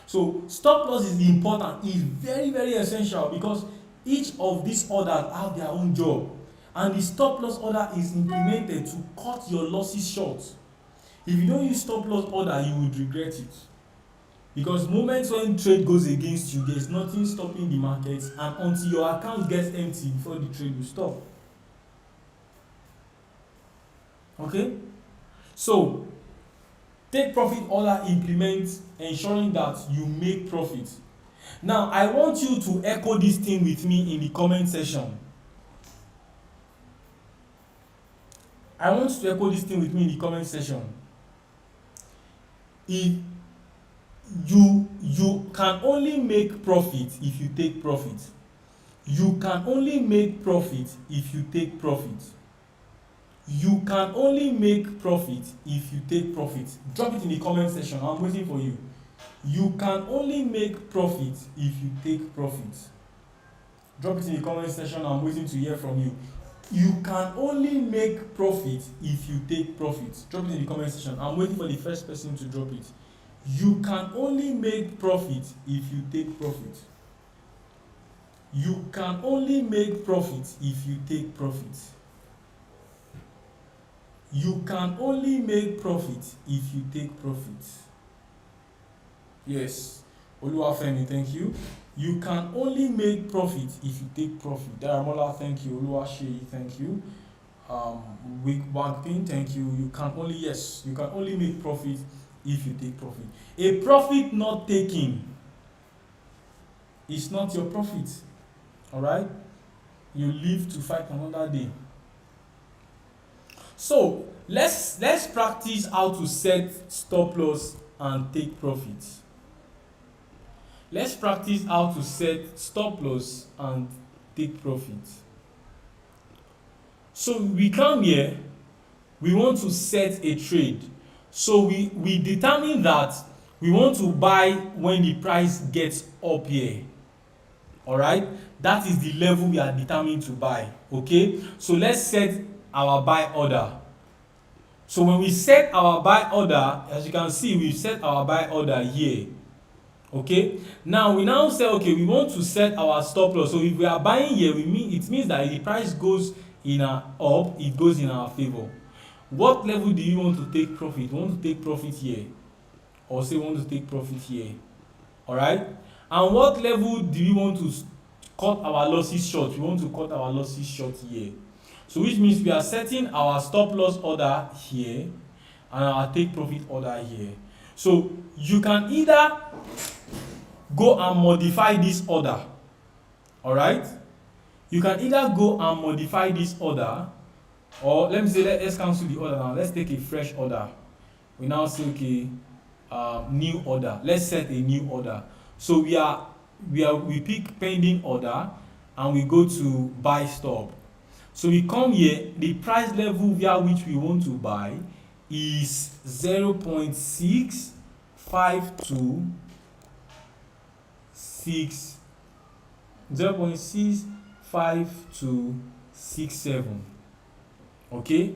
So stop loss is important, is very, very essential, because each of these orders have their own job, and the stop loss order is implemented to cut your losses short. If you don't use stop loss order, you would regret it, because moments when trade goes against you, there's nothing stopping the market, and until your account gets empty before the trade will stop. Okay? So take profit order implements ensuring that you make profit. Now I want you to echo this thing with me in the comment section. If you can only make profit if you take profit. You can only make profit if you take profit. You can only make profit if you take profit. Drop it in the comment section. I'm waiting for you. You can only make profit if you take profit. Drop it in the comment section. I'm waiting to hear from you. You can only make profit if you take profit. Drop it in the comment section. I'm waiting for the first person to drop it. You can only make profit if you take profit. You can only make profit if you take profit. You can only make profit if you take profit. Yes. Oluwafemi, thank you. You can only make profit if you take profit. Daramola, thank you. Oluwaseyi, thank you. Wigwagpin, thank you. You can only make profit if you take profit. A profit not taking is not your profit. Alright? You live to fight another day. So let's practice how to set stop loss and take profit. Let's practice how to set stop loss and take profit. So we come here, we want to set a trade. So we determine that we want to buy when the price gets up here. Alright, that is the level we are determined to buy. Okay, so let's set our buy order. So when we set our buy order, as you can see, we set our buy order here. Okay, now we say okay, we want to set our stop loss. So if we are buying here, it means that if the price goes in our up, it goes in our favor. What level do you want to take profit? You want to take profit here, or say you want to take profit here. Alright, and what level do you want to cut our losses short? We want to cut our losses short here. So which means we are setting our stop loss order here and our take profit order here. So you can either go and modify this order. Alright, you can either go and modify this order, or let me say let's cancel the order now. Let's take a fresh order. We now say okay, new order. Let's set a new order. So we pick pending order and we go to buy stop. So we come here, the price level via which we want to buy is 0.65267. Okay,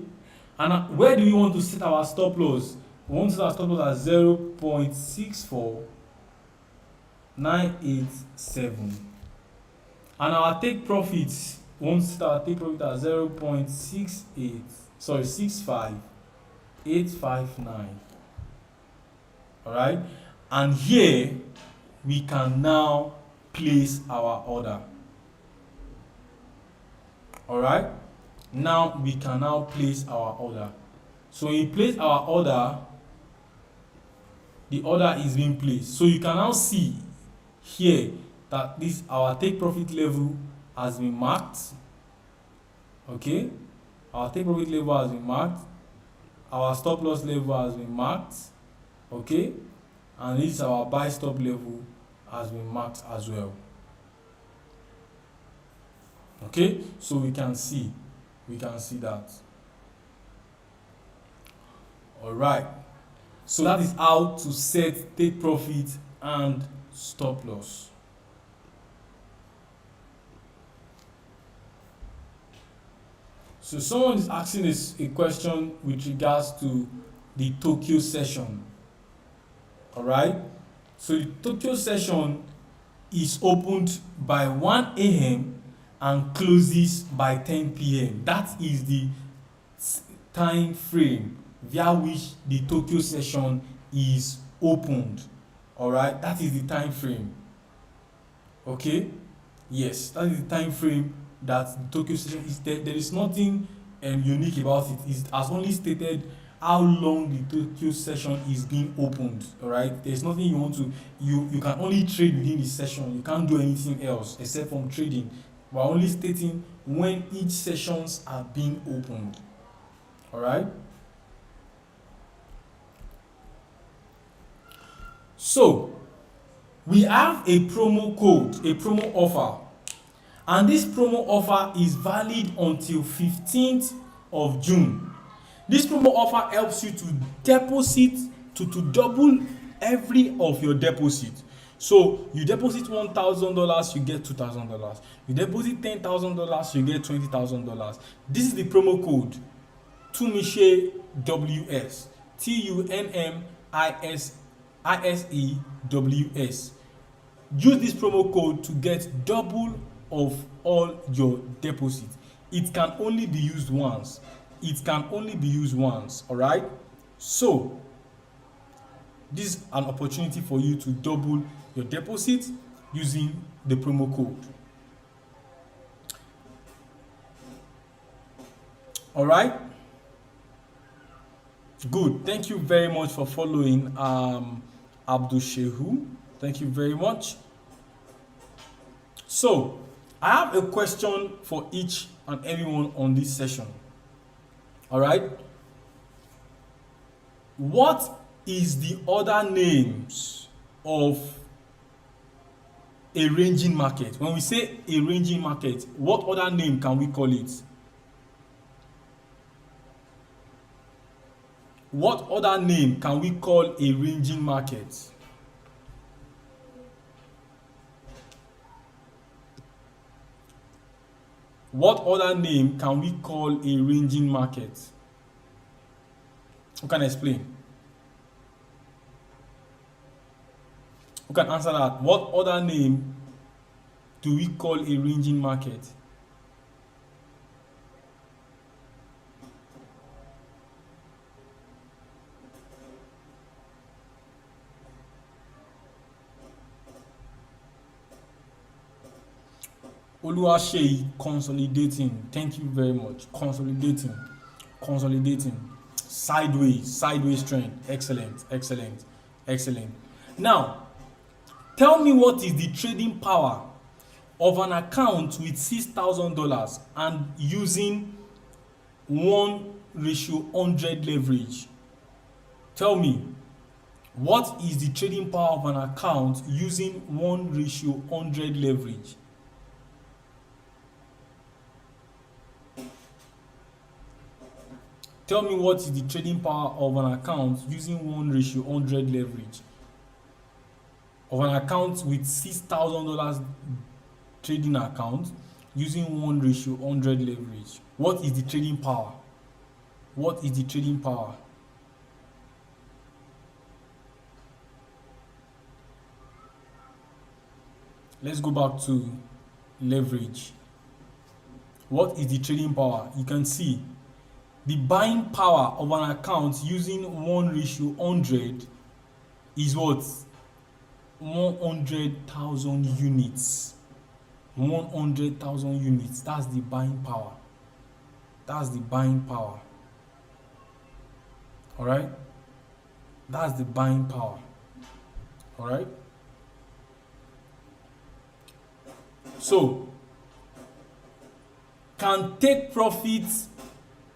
and where do we want to set our stop loss? We want to set our stop loss at 0.64987, and our take profits, we want to set our take profit at 65859. Alright, and here we can now place our order. Alright, now we can now place our order. So when you place our order, the order is being placed. So you can now see here that this our take profit level has been marked. Okay, our take profit level has been marked, our stop loss level has been marked. Okay, and this our buy stop level has been marked as well. Okay, so we can see that. Alright, so that is how to set take profit and stop loss. So someone is asking us a question with regards to the Tokyo session. Alright, so the Tokyo session is opened by 1 a.m. and closes by 10 p.m. That is the time frame via which the Tokyo session is opened. Alright, that is the time frame. Okay, yes, that is the time frame that the Tokyo session is. There is nothing unique about it. It has only stated how long the Tokyo session is being opened. Alright, there's nothing you want to you can only trade within the session. You can't do anything else except from trading. We're only stating when each sessions are being opened. Alright, So we have a promo code, a promo offer, and this promo offer is valid until 15th of June. This promo offer helps you to deposit, to double every of your deposit. So you deposit $1,000, you get $2,000. You deposit $10,000, you get $20,000. This is the promo code Tunmise WS, TUNMISEWS. Use this promo code to get double of all your deposits. It can only be used once. It can only be used once. All right. So this is an opportunity for you to double your deposit using the promo code. All right. Good. Thank you very much for following Abdul Shehu. Thank you very much. So I have a question for each and everyone on this session. All right. What is the other names of a ranging market? When we say a ranging market, what other name can we call it? What other name can we call a ranging market? What other name can we call a ranging market? Who can explain? Who can answer that? What other name do we call a ranging market? Oluwasei, consolidating. Thank you very much. Consolidating. Sideways trend. Excellent. Now, tell me what is the trading power of an account with $6,000 and using 1:100 leverage. Tell me, what is the trading power of an account using 1:100 leverage? Tell me what is the trading power of an account using 1:100 leverage. Of an account with $6,000 trading account using 1:100 leverage. What is the trading power? What is the trading power? Let's go back to leverage. What is the trading power? You can see the buying power of an account using 1:100 is what? 100,000 units. 100,000 units. That's the buying power. That's the buying power. All right? That's the buying power. All right? So, can take profits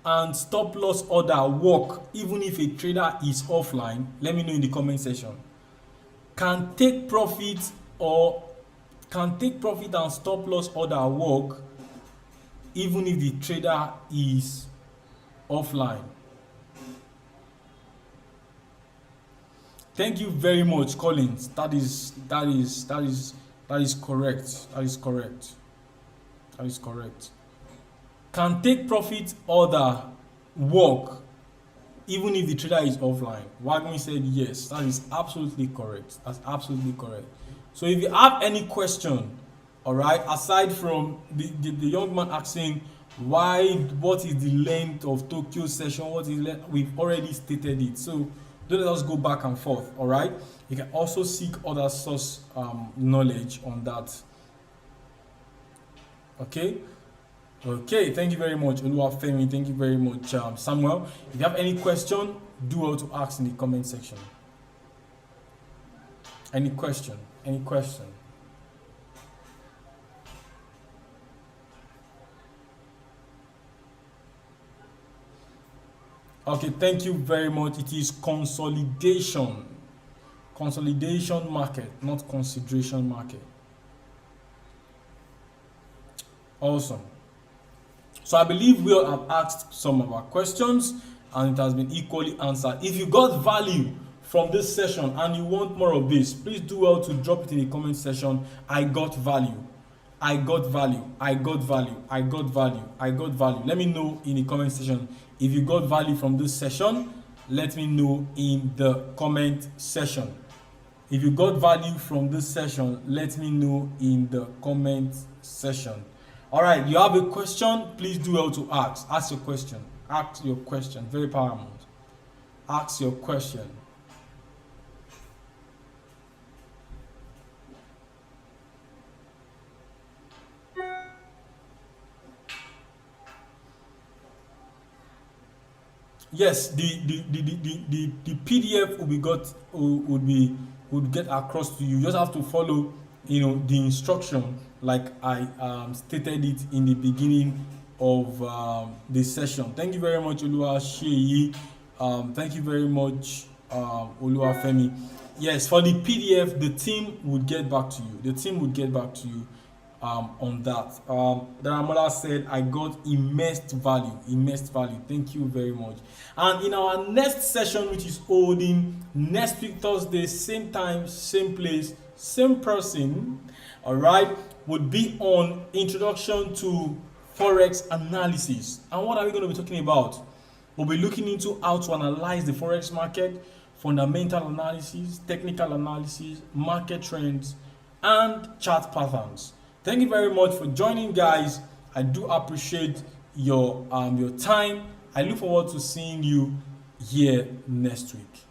and stop loss order work even if a trader is offline? Let me know in the comment section. Can take profit and stop loss order work even if the trader is offline? Thank you very much, Collins. That is correct. That is correct. Can take profit order work even if the trader is offline? Wagmi said yes. That is absolutely correct. That's absolutely correct. So if you have any question, all right, aside from the young man asking what is the length of Tokyo session, we've already stated it. So don't let us go back and forth, all right? You can also seek other source knowledge on that. Okay, thank you very much, Oluwafemi. Thank you very much, Samuel. If you have any question, do well to ask in the comment section. Any question? Okay, thank you very much. It is consolidation. Consolidation market, not consideration market. Awesome. So I believe we all have asked some of our questions and it has been equally answered. If you got value from this session and you want more of this, please do well to drop it in the comment section. I got value. I got value. I got value. I got value. I got value. Let me know in the comment section if you got value from this session. Let me know in the comment section. If you got value from this session, let me know in the comment section. All right, you have a question, please do well to ask. Ask your question. Ask your question. Very paramount. Ask your question. Yes, the PDF would get across to you. You just have to follow, the instruction like I stated it in the beginning of the session. Thank you very much, Oluwa Sheyi. Thank you very much, Oluwa Femi. Yes, for the PDF, the team would get back to you. The team would get back to you on that. Daramola said, I got immense value. Immense value. Thank you very much. And in our next session, which is holding next week, Thursday, same time, same place, same person, all right, would be on introduction to Forex analysis. And what are we going to be talking about? We'll be looking into how to analyze the Forex market, fundamental analysis, technical analysis, market trends, and chart patterns. Thank you very much for joining, guys. I do appreciate your time. I look forward to seeing you here next week.